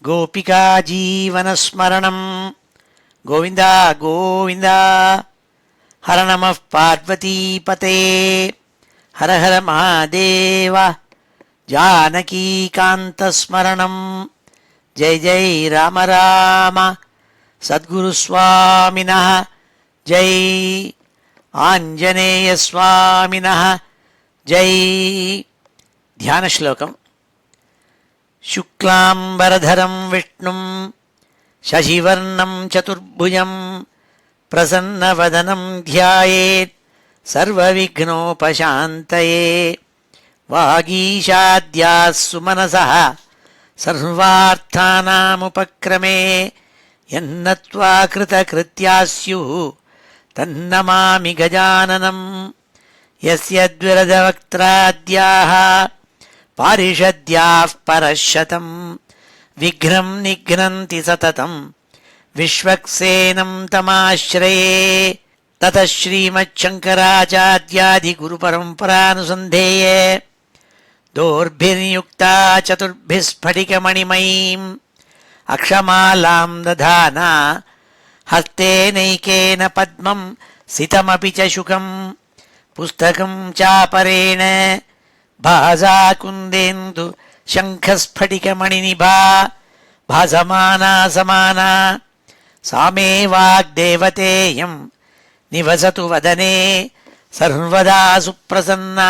गोपिका जीवनस्मरणं गोविन्द गोविन्द। हर नमः पार्वतीपते हर हर महादेव। जानकीकान्तस्मरणं जय जय राम राम। सद्गुरुस्वामिनः जय, आञ्जनेयस्वामिनः जय। ध्यानश्लोकम्। शुक्लाम्बरधरं विष्णुं शशिवर्णं चतुर्भुजं प्रसन्नवदनं ध्यायेत् सर्वविघ्नोपशान्तये। वागीशाद्याः सुमनसः सर्वार्थानामुपक्रमे यन्नत्वा कृतकृत्याः स्युः तन्नमामि गजाननं। यस्य द्विरदवक्त्राद्याः पारिषद्याः परशतं विघ्नं निघ्नन्ति सततं विश्वक्सेनं तमाश्रये। ततः श्रीमच्छङ्कराचार्यादिगुरुपरम्परानुसन्धेये दोर्भिर्युक्ता चतुर्भिः स्फटिकमणिमयीम् अक्षमालां दधाना हस्तेनैकेन पद्मं सितमपि च शुकं पुस्तकं चापरेण भासाकुन्देन्दु शङ्खस्फटिकमणिनिभा भासमाना समाना। सा मे वाग्देवतेयं निवसतु वदने सर्वदा सुप्रसन्ना।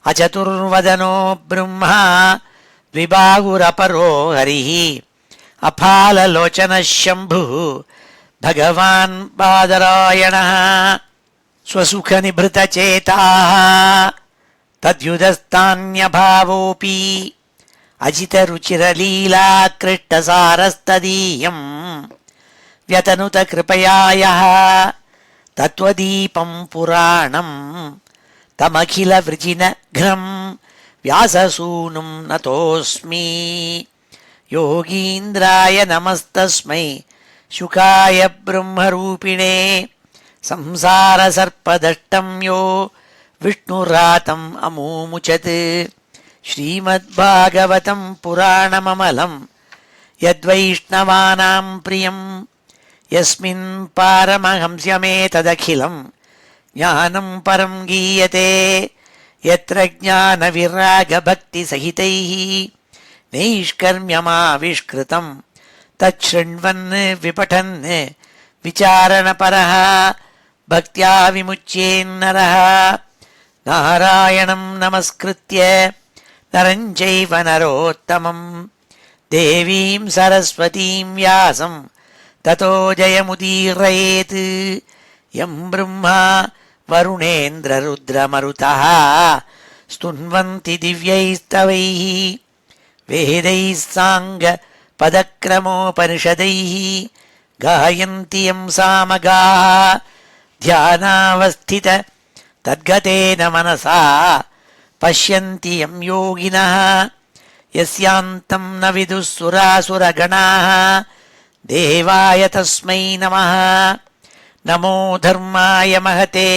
अचतुर्वदनो ब्रह्मा द्विबाहुरपरो हरिः अफाललोचनः शम्भुः भगवान् बादरायणः। स्वसुखनिभृतचेताः तद्युदस्तान्यभावोऽपि अजितरुचिरलीलाकृष्टसारस्तदीयं व्यतनुत कृपया यः तत्त्वदीपं पुराणं तमखिलवृजिनघ्नं व्याससूनुं नतोऽस्मि। योगीन्द्राय नमस्तस्मै शुकाय ब्रह्मरूपिणे संसारसर्पदष्टं यो विष्णुरातम् अमूमुचत्। श्रीमद्भागवतं पुराणममलं यद्वैष्णवानां प्रियं यस्मिन् पारमहंस्यमेतदखिलं ज्ञानं परं गीयते। यत्र ज्ञानविरागभक्तिसहितैः नैष्कर्म्यमाविष्कृतं तच्छृण्वन् विपठन् विचारणपरः भक्त्या विमुच्येन्नरः। नारायणं नमस्कृत्य नरं चैव नरोत्तमं देवीं सरस्वतीं व्यासं ततो जयमुदीरयेत्। यं ब्रह्मा वरुणेन्द्ररुद्रमरुतः स्तुन्वन्ति दिव्यैस्तवैः वेदैः साङ्गपदक्रमोपनिषदैः गायन्ति यं सामगाः। ध्यानावस्थित तद्गतेन मनसा पश्यन्ति यं योगिनः यस्यान्तं न विदुः सुरासुरगणाः। देवाय तस्मै नमः। नमो धर्माय महते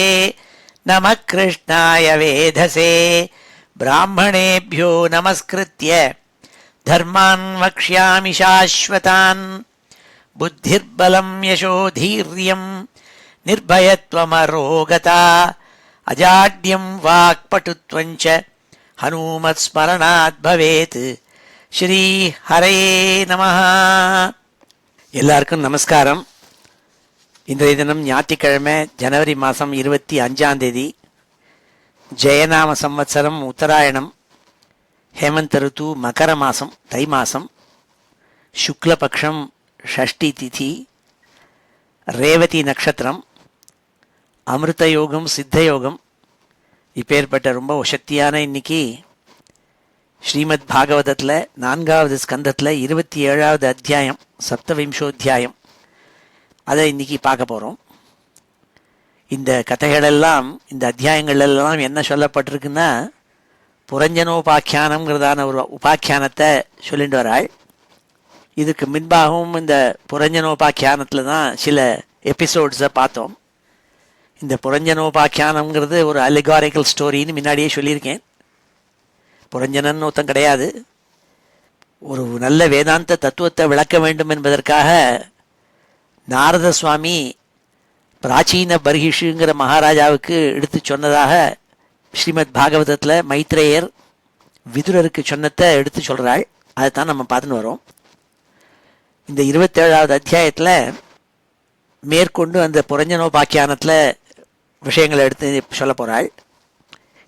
नमः कृष्णाय वेधसे। ब्राह्मणेभ्यो नमस्कृत्य धर्मान् वक्ष्यामि शाश्वतान्। बुद्धिर्बलं यशोधीर्यं निर्भयत्वमरोगता अजाड्यं वाक्पटुत्वं च हनुमत्स्मरणात् भवेत्। ஸ்ரீ ஹரயே நமஹ. எல்லாருக்கும் நமஸ்காரம். இன்றைய தினம் ஞாயிற்றுக்கிழமை ஜனவரி மாதம் 25 ஜெயநாம சம்வத்சரம் உத்தராயணம் ஹேமந்த ருத்து மகர மாதம் தை மாதம் சுக்லபக்ஷம் ஷஷ்டி திதி ரேவதி நட்சத்திரம் அமிர்த யோகம் சித்த யோகம். இப்பேற்பட்ட ரொம்ப சக்தியான இன்னைக்கு ஸ்ரீமத் பாகவதத்தில் 4வது ஸ்கந்தத்தில் 27வது அத்தியாயம் சப்தவிம்சோத்தியாயம் அதை இன்னைக்கு பார்க்க போகிறோம். இந்த கதைகளெல்லாம் இந்த அத்தியாயங்களெல்லாம் என்ன சொல்லப்பட்டிருக்குன்னா புரஞ்சனோபாக்கியானம்ங்கிறதான ஒரு உபாக்கியானத்தை சொல்லிட்டு வராள். இதுக்கு முன்பாகவும் இந்த புரஞ்சனோபாக்கியானத்தில் தான் சில எபிசோட்ஸை பார்த்தோம். இந்த புரஞ்சனோபாக்கியானம்ங்கிறது ஒரு அலிகாரிக்கல் ஸ்டோரின்னு முன்னாடியே சொல்லியிருக்கேன். புரஞ்சனன் ஒருத்தன் கிடையாது, ஒரு நல்ல வேதாந்த தத்துவத்தை விளக்க வேண்டும் என்பதற்காக நாரத சுவாமி பிராச்சீன பர்ஹிஷுங்கிற மகாராஜாவுக்கு எடுத்து சொன்னதாக ஸ்ரீமத் பாகவதத்தில் மைத்ரேயர் விதுரருக்கு சொன்னதை எடுத்து சொல்கிறாள். அதைத்தான் நம்ம பார்த்துன்னு வரோம். இந்த 27வது அத்தியாயத்தில் மேற்கொண்டு அந்த புரஞ்சனோபாக்கியானத்தில் விஷயங்களை எடுத்து சொல்ல போகிறாள்.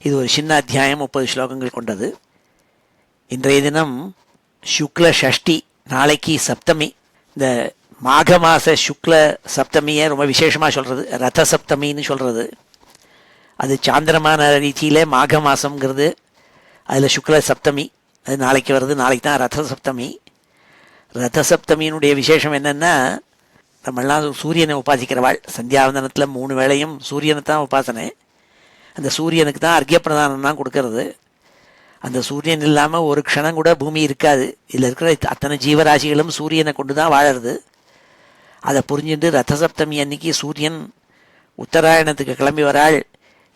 இது ஒரு சின்ன அத்தியாயம், 30 ஸ்லோகங்கள் கொண்டது. இன்றைய தினம் சுக்ல ஷஷ்டி, நாளைக்கு சப்தமி. இந்த மாக மாத சுக்ல சப்தமியை ரொம்ப விசேஷமாக சொல்கிறது, ரத சப்தமின்னு சொல்கிறது. அது சாந்திரமான ரீதியில் மாக மாதங்கிறது, அதில் சுக்ல சப்தமி அது நாளைக்கு வருது. நாளைக்கு தான் ரத சப்தமி. ரத சப்தமியினுடைய விசேஷம் என்னென்னா, நம்மெல்லாம் சூரியனை உபாசிக்கிறவாள். சந்தியாவந்தனத்தில் 3 வேளையும் சூரியனை தான் உபாசனை. அந்த சூரியனுக்கு தான் அர்க்கிய பிரதானம் தான் கொடுக்கறது. அந்த சூரியன் இல்லாமல் ஒரு க்ஷணம் கூட பூமி இருக்காது. இதில் இருக்கிற அத்தனை ஜீவராசிகளும் சூரியனை கொண்டு தான் வாழறது. அதை புரிஞ்சுட்டு ரத சப்தமி அன்னைக்கு சூரியன் உத்தராயணத்துக்கு கிளம்பி வராள்.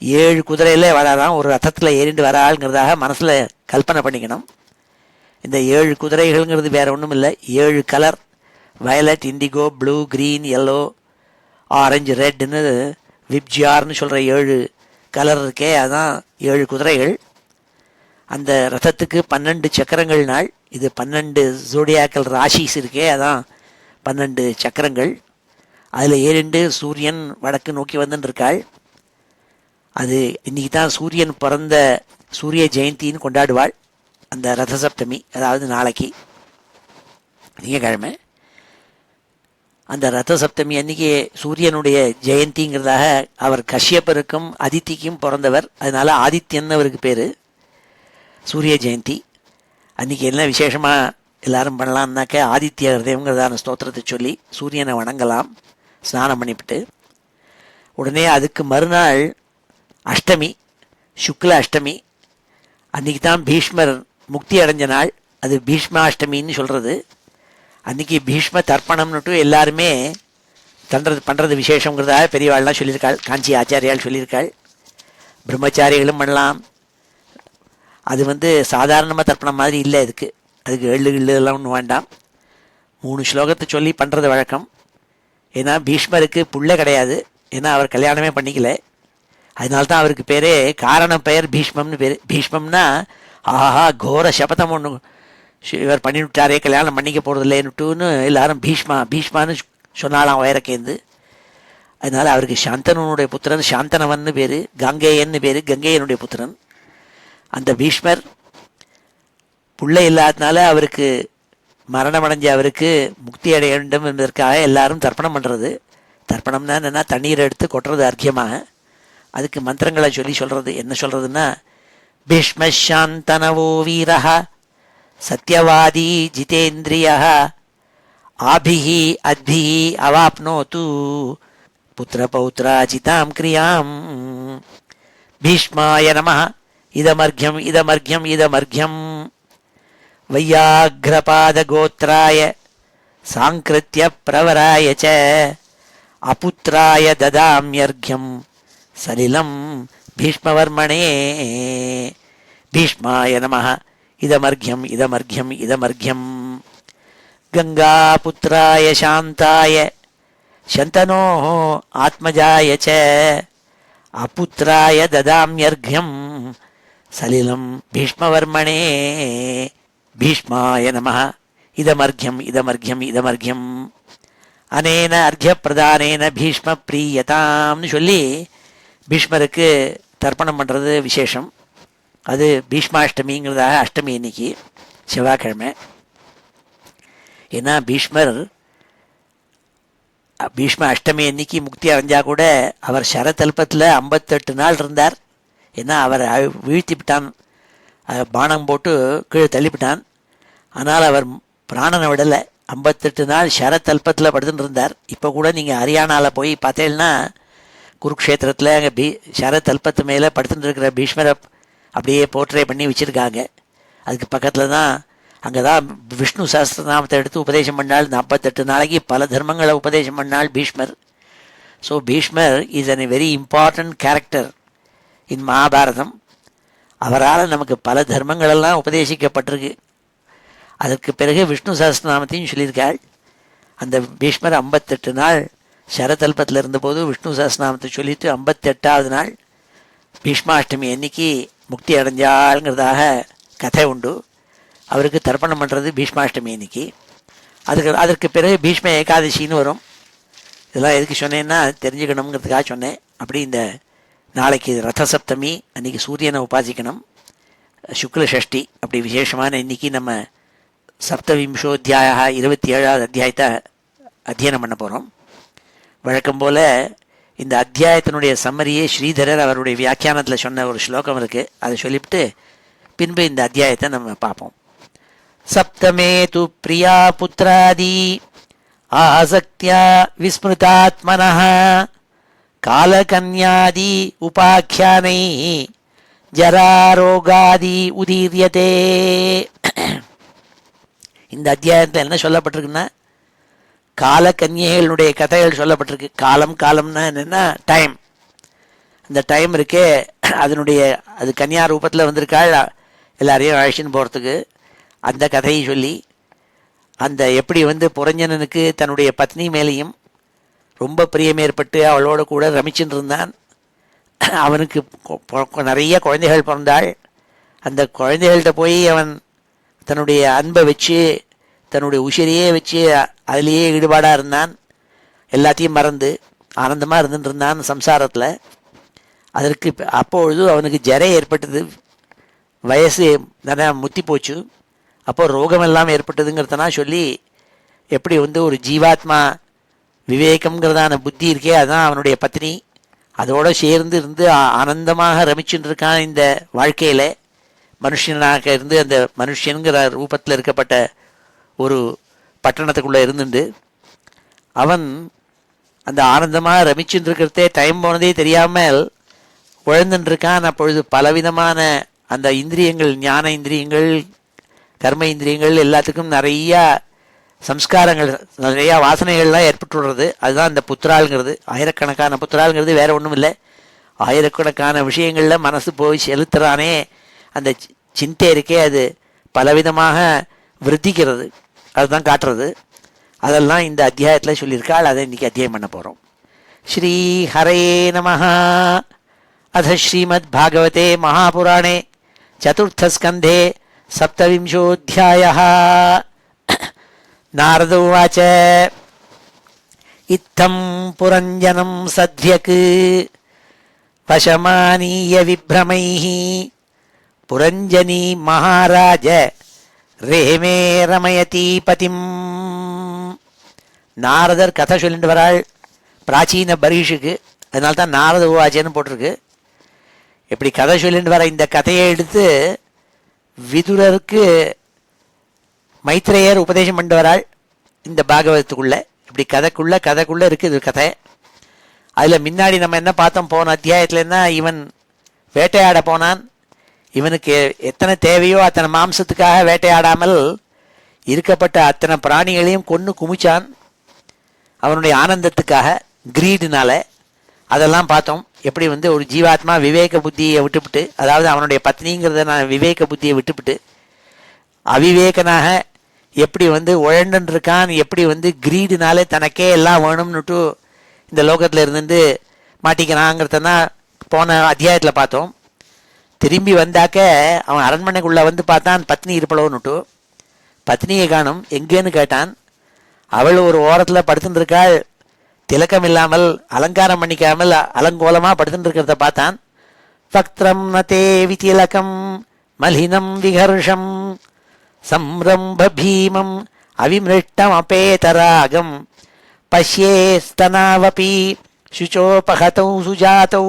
7 குதிரையில் வராதான், ஒரு ரதத்தில் ஏறிண்டு வராள்ங்கிறதாக மனசில் கல்பனை பண்ணிக்கணும். இந்த 7 குதிரைகள்ங்கிறது வேறு ஒன்றும் இல்லை, 7 colour, violet, indigo, blue, green, yellow, orange, ரெட்னு விப்ஜியார்னு சொல்கிற 7 கலர் இருக்கே, அதுதான் 7 குதிரைகள். அந்த ரதத்துக்கு 12 சக்கரங்கள் நாள். இது 12 ஜோடியாக்கல் ராஷிஸ் இருக்கே, அதான் 12 சக்கரங்கள். அதில் ஏறிண்டு சூரியன் வடக்கு நோக்கி வந்துருக்காள். அது இன்றைக்கி தான் சூரியன் பிறந்த சூரிய ஜெயந்தின்னு கொண்டாடுவாள். அந்த ரத சப்தமி, அதாவது நாளைக்கு திங்கக்கிழமை. அந்த ரத சப்தமி அன்றைக்கி சூரியனுடைய ஜெயந்திங்கிறதாக, அவர் கஷ்யப்பருக்கும் அதித்திக்கும் பிறந்தவர், அதனால் ஆதித்யன் அவருக்கு பேர். சூரிய ஜெயந்தி அன்றைக்கி என்ன விசேஷமாக எல்லாரும் பண்ணலான்னாக்க, ஆதித்ய ஹிருதயங்கிறதான ஸ்தோத்திரத்தை சொல்லி சூரியனை வணங்கலாம் ஸ்நானம் பண்ணிவிட்டு. உடனே அதுக்கு மறுநாள் அஷ்டமி, சுக்ல அஷ்டமி. அன்றைக்கி தான் பீஷ்மர் முக்தி அடைஞ்ச நாள். அது பீஷ்மாஷ்டமின்னு சொல்கிறது. அன்றைக்கி பீஷ்ம தர்ப்பணம்னுட்டு எல்லாருமே பண்ணுறது விசேஷங்கிறதாக பெரியவாள்லாம் சொல்லியிருக்காள். காஞ்சி ஆச்சாரியால் சொல்லியிருக்காள். பிரம்மச்சாரிகளும் பண்ணலாம். அது சாதாரணமாக தர்ப்பணம் மாதிரி இல்லை. அதுக்கு எள்ளு எல்லாம் ஒன்றும் வேண்டாம். 3 ஸ்லோகத்தை சொல்லி பண்ணுறது வழக்கம். ஏன்னா பீஷ்மருக்கு புள்ள கிடையாது, ஏன்னா அவர் கல்யாணமே பண்ணிக்கல. அதனால்தான் அவருக்கு பேரே, காரண பெயர் பீஷ்மம்னு பேர். பீஷ்மம்னா ஆஹா கோர சபதம் ஒன்று இவர் பண்ணிவிட்டாரே, கல்யாணம் பண்ணிக்க போகிறதில்லைன்னுட்டுன்னு எல்லாரும் பீஷ்மான்னு சொன்னாலாம் வைரக்கேந்து. அதனால் அவருக்கு சாந்தனுடைய புத்திரன் சாந்தனவன்னு பேர், கங்கையன்னு பேர், கங்கையனுடைய புத்திரன். அந்த பீஷ்மர் பிள்ளை இல்லாதனால அவருக்கு மரணம் அடைஞ்ச அவருக்கு முக்தி அடைய வேண்டும் என்பதற்காக எல்லாரும் தர்ப்பணம் பண்ணுறது. தர்ப்பணம்னா என்னென்னா, தண்ணீரை எடுத்து கொட்டுறது அர்க்கியமாக. அதுக்கு மந்திரங்களை சொல்லி சொல்கிறது. என்ன சொல்கிறதுன்னா, பீஷ்மசாந்தனவோ வீரஹ சத்யவாதி ஜிதேந்திரியா ஆபிஹி அத்பிஹி அவாப்னோது புத்திர பௌத்ராஜிதாம் கிரியாம் பீஷ்மாய நமஹ இதமர்க்யம் இதமர்க்யம் இதமர்க்யம் வையாக்ரபாதகோத்ராய சாங்கிருத்ய பிரவராய ச அபுத்ராய ததாம்யர்க்யம் சலிலம் பீஷ்மவர்மணே பீஷ்மாய நமஹ இதமர்க்யம் இதமர்க்யம் இதமர்க்யம் கங்காபுத்ராய சாந்தாய சந்தனோ ஆத்மஜாய ச அபுத்ராய ததாம்யர்க்யம் சலிலம் பீஷ்மவர்மணே பீஷ்மாய நமஹ இதமர்க்யம் இதமர்க்யம் இதமர்க்யம் அனேன அர்க்ய பிரதானேன பீஷ்ம பிரியதாம்னு சொல்லி பீஷ்மருக்கு தர்ப்பணம் பண்ணுறது விசேஷம். அது பீஷ்மாஷ்டமிங்கிறதாக அஷ்டமி இன்னைக்கு செவ்வாய்க்கிழமை. ஏன்னா பீஷ்ம அஷ்டமி அன்னைக்கு முக்தி அடைஞ்சா கூட அவர் சரதல்பத்தில் 58 நாள் இருந்தார். ஏன்னா அவர் வீழ்த்திவிட்டான், பானம் போட்டு கீழே தள்ளிவிட்டான். ஆனால் அவர் பிராணனை விடலை. 58 நாள் சரதல்பத்தில் படுத்துன்னு இருந்தார். இப்போ கூட நீங்கள் ஹரியானாவில் போய் பார்த்தேன்னா குருக்ஷேத்திரத்தில் அங்கே சரதல்பத்து மேலே படுத்துட்டு இருக்கிற பீஷ்மரை அப்படியே போர்ட்ரே பண்ணி வச்சுருக்காங்க. அதுக்கு பக்கத்தில் தான், அங்கே தான் விஷ்ணு சஹஸ்ரநாமத்தை எடுத்து உபதேசம் பண்ணால் 48 நாளைக்கு பல தர்மங்களை உபதேசம் பண்ணால் பீஷ்மர். ஸோ பீஷ்மர் is an very important character in மகாபாரதம். அவரால் நமக்கு பல தர்மங்களெல்லாம் உபதேசிக்கப்பட்டிருக்கு. அதற்கு பிறகு விஷ்ணு சஹஸ்ரநாமத்தையும் சொல்லியிருக்காள். அந்த பீஷ்மர் 58 நாள் சரதல்பத்தில் இருந்தபோது விஷ்ணு சஹஸ்ரநாமத்தை சொல்லிட்டு 58வது நாள் பீஷ்மாஷ்டமி அன்னைக்கு முக்தி அடைஞ்சாளுங்கிறதாக கதை உண்டு. அவருக்கு தர்ப்பணம் பண்ணுறது பீஷ்மாஷ்டமி அன்னைக்கு. அதற்கு பிறகு பீஷ்ம ஏகாதசின்னு வரும். இதெல்லாம் எதுக்கு சொன்னேன்னா தெரிஞ்சுக்கணுங்கிறதுக்காக சொன்னேன். அப்படி இந்த நாளைக்கு ரதசப்தமி, அன்றைக்கி சூரியனை உபாசிக்கணும், சுக்ல ஷஷ்டி, அப்படி விசேஷமான இன்னைக்கு நம்ம சப்தவிம்சோத்தியாய 27வது அத்தியாயத்தை அத்தியனம் பண்ண போகிறோம். வழக்கம் போல் இந்த அத்தியாயத்தினுடைய சம்மரியே ஸ்ரீதரர் அவருடைய வியாக்கியானத்தில் சொன்ன ஒரு ஸ்லோகம் இருக்குது, அதை சொல்லிவிட்டு பின்பு இந்த அத்தியாயத்தை நம்ம பார்ப்போம். சப்தமே து பிரியா புத்திராதி ஆசக்தியா விஸ்மிருதாத்மனः காலகன்யாதி உபாக்கியானை ஜராரோகாதி உதீரியதே. இந்த அத்தியாயத்தில் என்ன சொல்லப்பட்டிருக்குன்னா, காலக்கன்யைகளுடைய கதைகள் சொல்லப்பட்டிருக்கு. காலம்னா என்னென்னா டைம். அந்த டைம் இருக்கே, அது கன்யா ரூபத்தில் வந்திருக்காள் எல்லாரையும் அழைச்சின்னு போகிறதுக்கு. அந்த கதையை சொல்லி அந்த எப்படி புரஞ்சனனுக்கு தன்னுடைய பத்னி மேலேயும் ரொம்ப பிரியம் ஏற்பட்டு அவளோட கூட ரமிச்சுன்னு இருந்தான். அவனுக்கு நிறைய குழந்தைகள் பிறந்தாள். அந்த குழந்தைகள்கிட்ட போய் அவன் தன்னுடைய அன்பை வச்சு தன்னுடைய உசிரியே வச்சு அதிலேயே ஈடுபாடாக இருந்தான். எல்லாத்தையும் மறந்து ஆனந்தமாக இருந்துட்டு இருந்தான் சம்சாரத்தில். அதற்கு அப்பொழுது அவனுக்கு ஜரை ஏற்பட்டது, வயசு நிறையா முத்தி போச்சு. அப்போது ரோகமெல்லாம் ஏற்பட்டதுங்கிறதுனா சொல்லி எப்படி ஒரு ஜீவாத்மா விவேகம்ங்கிறதான புத்தி இருக்கே, அதுதான் அவனுடைய பத்னி. அதோடு சேர்ந்து இருந்து ஆனந்தமாக ரமிச்சுட்டு இருக்கான் இந்த வாழ்க்கையில். மனுஷனாக இருந்து அந்த மனுஷனுங்கிற ரூபத்தில் இருக்கப்பட்ட ஒரு பட்டணத்துக்குள்ளே இருந்துட்டு அவன் அந்த ஆனந்தமாக ரமிச்சுட்டு இருக்கிறதே டைம் போனதே தெரியாமல் உழந்துட்டுருக்கான். அப்பொழுது பலவிதமான அந்த இந்திரியங்கள், ஞான இந்திரியங்கள், கர்ம இந்திரியங்கள் எல்லாத்துக்கும் நிறையா சம்ஸ்காரங்கள், நிறையா வாசனைகள்லாம் ஏற்பட்டுடுறது. அதுதான் அந்த புத்திராளுங்கிறது. ஆயிரக்கணக்கான புத்திராளுங்கிறது வேறு ஒன்றும் இல்லை. ஆயிரக்கணக்கான விஷயங்களில் மனசு போய் செலுத்துகிறானே, அந்த சிந்தை இருக்கே, அது பலவிதமாக விருத்திக்கிறது. அதுதான் காட்டுறது. அதெல்லாம் இந்த அத்தியாயத்தில் சொல்லியிருக்காள். அதை இன்றைக்கி அத்தியாயம் பண்ண போகிறோம். ஸ்ரீ ஹரே நமஹ. அத ஸ்ரீமத் பாகவதே மகாபுராணே சதுர்த்தஸ்கந்தே சப்தவிம்சோऽध्यायः. நாரத உவாச்ச இத்தம் புரஞ்சனம் சத்யக் வசமானீய விப்ரமைः புரஞ்சனி மகாராஜ ரேமே ரமயதி பதிம். நாரதர் கதை சொல்லிட்டு வராள் பிராச்சீன பரீஷுக்கு. அதனால தான் நாரத உவாச்சன்னு போட்டிருக்கு. இப்படி கதை சொல்லிட்டு வர இந்த கதையை எடுத்து விதுரருக்கு மைத்ரேயர் உபதேசம் பண்ணிட்டு வராள் இந்த பாகவதத்துக்குள்ளே. இப்படி கதைக்குள்ளே இருக்குது இது கதை. அதில் முன்னாடி நம்ம என்ன பார்த்தோம் போன அத்தியாயத்துலன்னா, இவன் வேட்டையாட போனான். இவனுக்கு எத்தனை தேவையோ அத்தனை மாம்சத்துக்காக வேட்டையாடாமல் இருக்கப்பட்ட அத்தனை பிராணிகளையும் கொன்று குமிச்சான் அவனுடைய ஆனந்தத்துக்காக, கிரீடுனால. அதெல்லாம் பார்த்தோம். எப்படி ஒரு ஜீவாத்மா விவேக புத்தியை விட்டுவிட்டு, அதாவது அவனுடைய பத்னிங்கிறத நான் விவேக புத்தியை விட்டுவிட்டு அவிவேகனாக எப்படி உழண்டுன்னு இருக்கான், எப்படி கிரீடுனாலே தனக்கே எல்லாம் வேணும்னுட்டு இந்த லோகத்தில் இருந்துட்டு மாட்டிக்கிறாங்கிறதான் போன அத்தியாயத்தில் பார்த்தோம். திரும்பி வந்தாக்க அவன் அரண்மனைக்குள்ளே பார்த்தான், பத்னி இருப்பளவுன்னுட்டு. பத்னியை காணும், எங்கேன்னு கேட்டான். அவள் ஒரு ஓரத்தில் படுத்துட்டு இருக்காள், திலக்கம் இல்லாமல் அலங்காரம் பண்ணிக்காமல் அலங்கோலமாக படுத்துட்டு இருக்கிறத பார்த்தான். வக்திரம் நதே விதிலகம் மலினம் விகர்ஷம் சம்ரம்ப பீமம் அவிமிருஷ்டம் அபேதராகம் பஷ்யேஸ்தனாவபி சுச்சோபகதௌ சுஜாதௌ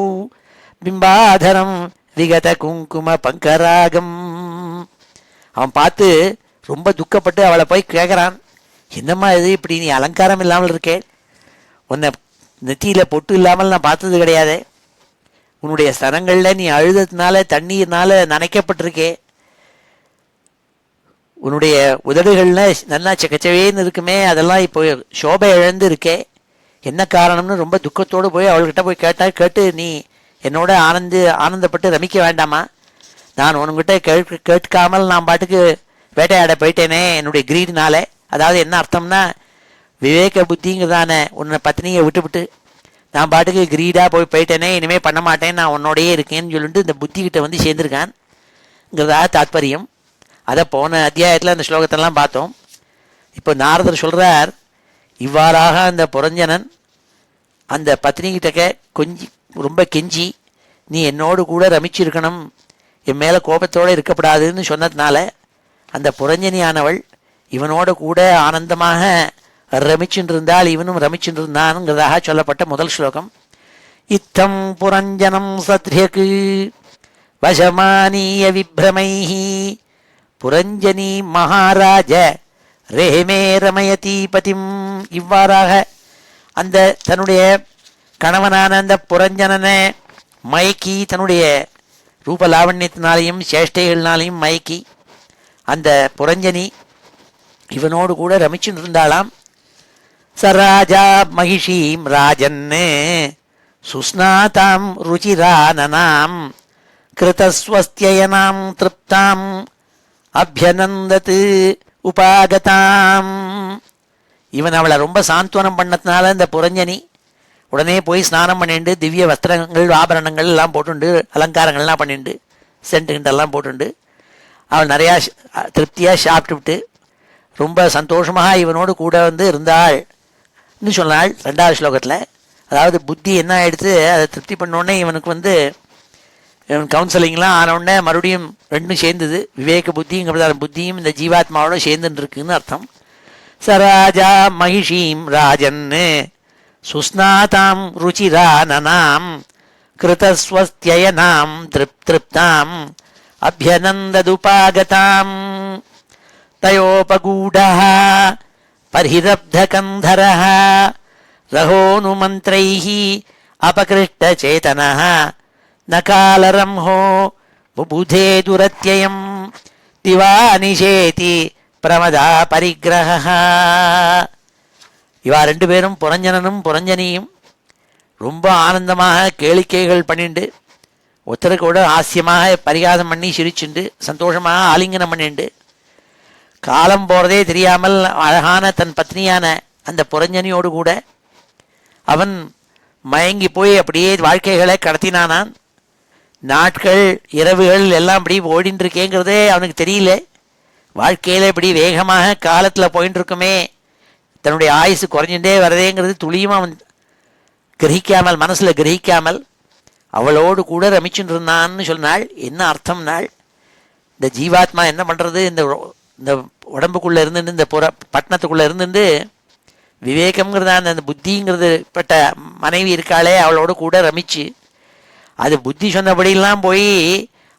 பிம்பாதரம் விகத குங்கும பங்கராகம். அவன் பார்த்து ரொம்ப துக்கப்பட்டு அவளை போய் கேட்குறான், என்னம்மா இது, இப்படி நீ அலங்காரம் இல்லாமல் இருக்கே, உன்னை நெத்தியில் பொட்டு இல்லாமல் நான் பார்த்தது கிடையாது, உன்னுடைய ஸ்தனங்களில் நீ அழுததுனால தண்ணீர்னால நனைக்கப்பட்டிருக்கே, உன்னுடைய உதடுகளில் நல்லா செக்கச்சவேன்னு இருக்குமே, அதெல்லாம் இப்போ சோபை இழந்து இருக்கே, என்ன காரணம்னு ரொம்ப துக்கத்தோடு போய் அவள்கிட்ட போய் கேட்டு நீ என்னோட ஆனந்தப்பட்டு ரமிக்க வேண்டாமா, நான் உன்கிட்ட கேட்காமல் நான் பாட்டுக்கு வேட்டையாட போயிட்டேனே என்னுடைய கிரீடுனால. அதாவது என்ன அர்த்தம்னா, விவேக புத்திங்கிறதான உன்னை பத்னியை விட்டுவிட்டு நான் பாட்டுக்கு கிரீடாக போயிட்டேனே, இனிமேல் பண்ண மாட்டேன், நான் உன்னோடையே இருக்கேன்னு சொல்லிட்டு இந்த புத்திக்கிட்ட வந்து சேர்ந்துருக்கான்ங்கிறதாக தாத்பரியம். அதை போன அத்தியாயத்தில் அந்த ஸ்லோகத்தெல்லாம் பார்த்தோம். இப்போ நாரதர் சொல்கிறார், இவ்வாறாக அந்த புரஞ்சனன் அந்த பத்னிகிட்ட கொஞ்சி ரொம்ப கெஞ்சி நீ என்னோடு கூட ரமிச்சிருக்கணும், என் மேலே கோபத்தோடு இருக்கப்படாதுன்னு சொன்னதுனால அந்த புரஞ்சனியானவள் இவனோட கூட ஆனந்தமாக ரமிச்சுட்டு இருந்தால் இவனும் ரமிச்சுட்டு இருந்தானுங்கிறதாக சொல்லப்பட்ட முதல் ஸ்லோகம். இத்தம் புரஞ்சனம் சத்ரியக்கு வசமானீய விப்ரமைஹி புரஞ்சனி மகாராஜ ரேமே ரமயதி பதிம். இவ்வாறாக அந்த தன்னுடைய கணவனான அந்த புரஞ்சனனை மயக்கி, தன்னுடைய ரூபலாவண்யத்தினாலையும் சேஷ்டைகள்னாலையும் மயக்கி அந்த புரஞ்சனி இவனோடு கூட ரமிச்சுட்டு இருந்தாளாம். சராஜா மகிஷீம் ராஜன்னு சுஸ்நாதாம் ருச்சிரானனாம் கிருதஸ்வஸ்தியனாம் திருப்தாம் அபியனந்தத்து உபாகதாம். இவன் அவளை ரொம்ப சாந்த்வனம் பண்ணதுனால இந்த புரஞ்சனி உடனே போய் ஸ்நானம் பண்ணிண்டு திவ்ய வஸ்திரங்கள் ஆபரணங்கள் எல்லாம் போட்டுண்டு அலங்காரங்கள்லாம் பண்ணிண்டு சென்ட்டுகிட்டெல்லாம் போட்டுண்டு அவள் நிறையா திருப்தியாக சாப்பிட்டுவிட்டு ரொம்ப சந்தோஷமாக இவனோடு கூட வந்து இருந்தாள்னு சொன்னாள் ரெண்டாவது ஸ்லோகத்தில். அதாவது புத்தி என்ன ஆகிடுத்து, அதை திருப்தி பண்ணோடனே இவனுக்கு வந்து கவுன்சிலிங்லாம் ஆனவுடனே மறுபடியும் ரெண்டும் சேர்ந்தது. விவேக புத்திங்கிறதான புத்தியும் இந்த ஜீவாத்மாவோட சேர்ந்துன்னு இருக்குன்னு அர்த்தம். சராஜா மகிஷீம் ராஜன்னு சுஸ்நாதாம் ருச்சிரானனாம் கிருதஸ்வஸ்தியனாம் திருப்தாம் அபியனந்ததுபாகதாம். தயோபகூடः பரிரப்தகந்தரः ரஹோனுமந்த்ரைः அபகிருஷ்டசேதனः நகாலரம்ஹோ புபுதே துரத்யயம் திவானிஷேதி பிரமதா பரிகிரஹ. இவா ரெண்டு பேரும் புரஞ்சனனும் புரஞ்சனியும் ரொம்ப ஆனந்தமாக கேளிக்கைகள் பண்ணிண்டு ஒருத்தருக்கு கூட ஹாஸ்யமாக பரிகாசம் பண்ணி சிரிச்சுண்டு சந்தோஷமாக ஆலிங்கனம் பண்ணிண்டு காலம் போகிறதே தெரியாமல் அழகான தன் பத்னியான அந்த புரஞ்சனியோடு கூட அவன் மயங்கி போய் அப்படியே வாழ்க்கைகளை கடத்தினானான். நாட்கள் இரவுகள் எல்லாம் இப்படி ஓடின்னு இருக்கேங்கிறதே அவனுக்கு தெரியல. வாழ்க்கையில் இப்படி வேகமாக காலத்தில் போயின்னு இருக்குமே, தன்னுடைய ஆயுசு குறைஞ்சுட்டே வரதேங்கிறது துளியும் அவன் கிரகிக்காமல், மனசில் கிரகிக்காமல் அவளோடு கூட ரமிச்சுட்டு இருந்தான்னு சொன்னாள். என்ன அர்த்தம்னாள், இந்த ஜீவாத்மா என்ன பண்ணுறது, இந்த உடம்புக்குள்ளே இருந்துட்டு இந்த பட்டணத்துக்குள்ளே இருந்துட்டு விவேகம்ங்கிறதான அந்த புத்திங்கிறது பட்ட மனைவி இருக்காளே அவளோட கூட ரமிச்சு அது புத்தி சொன்னபடியெல்லாம் போய்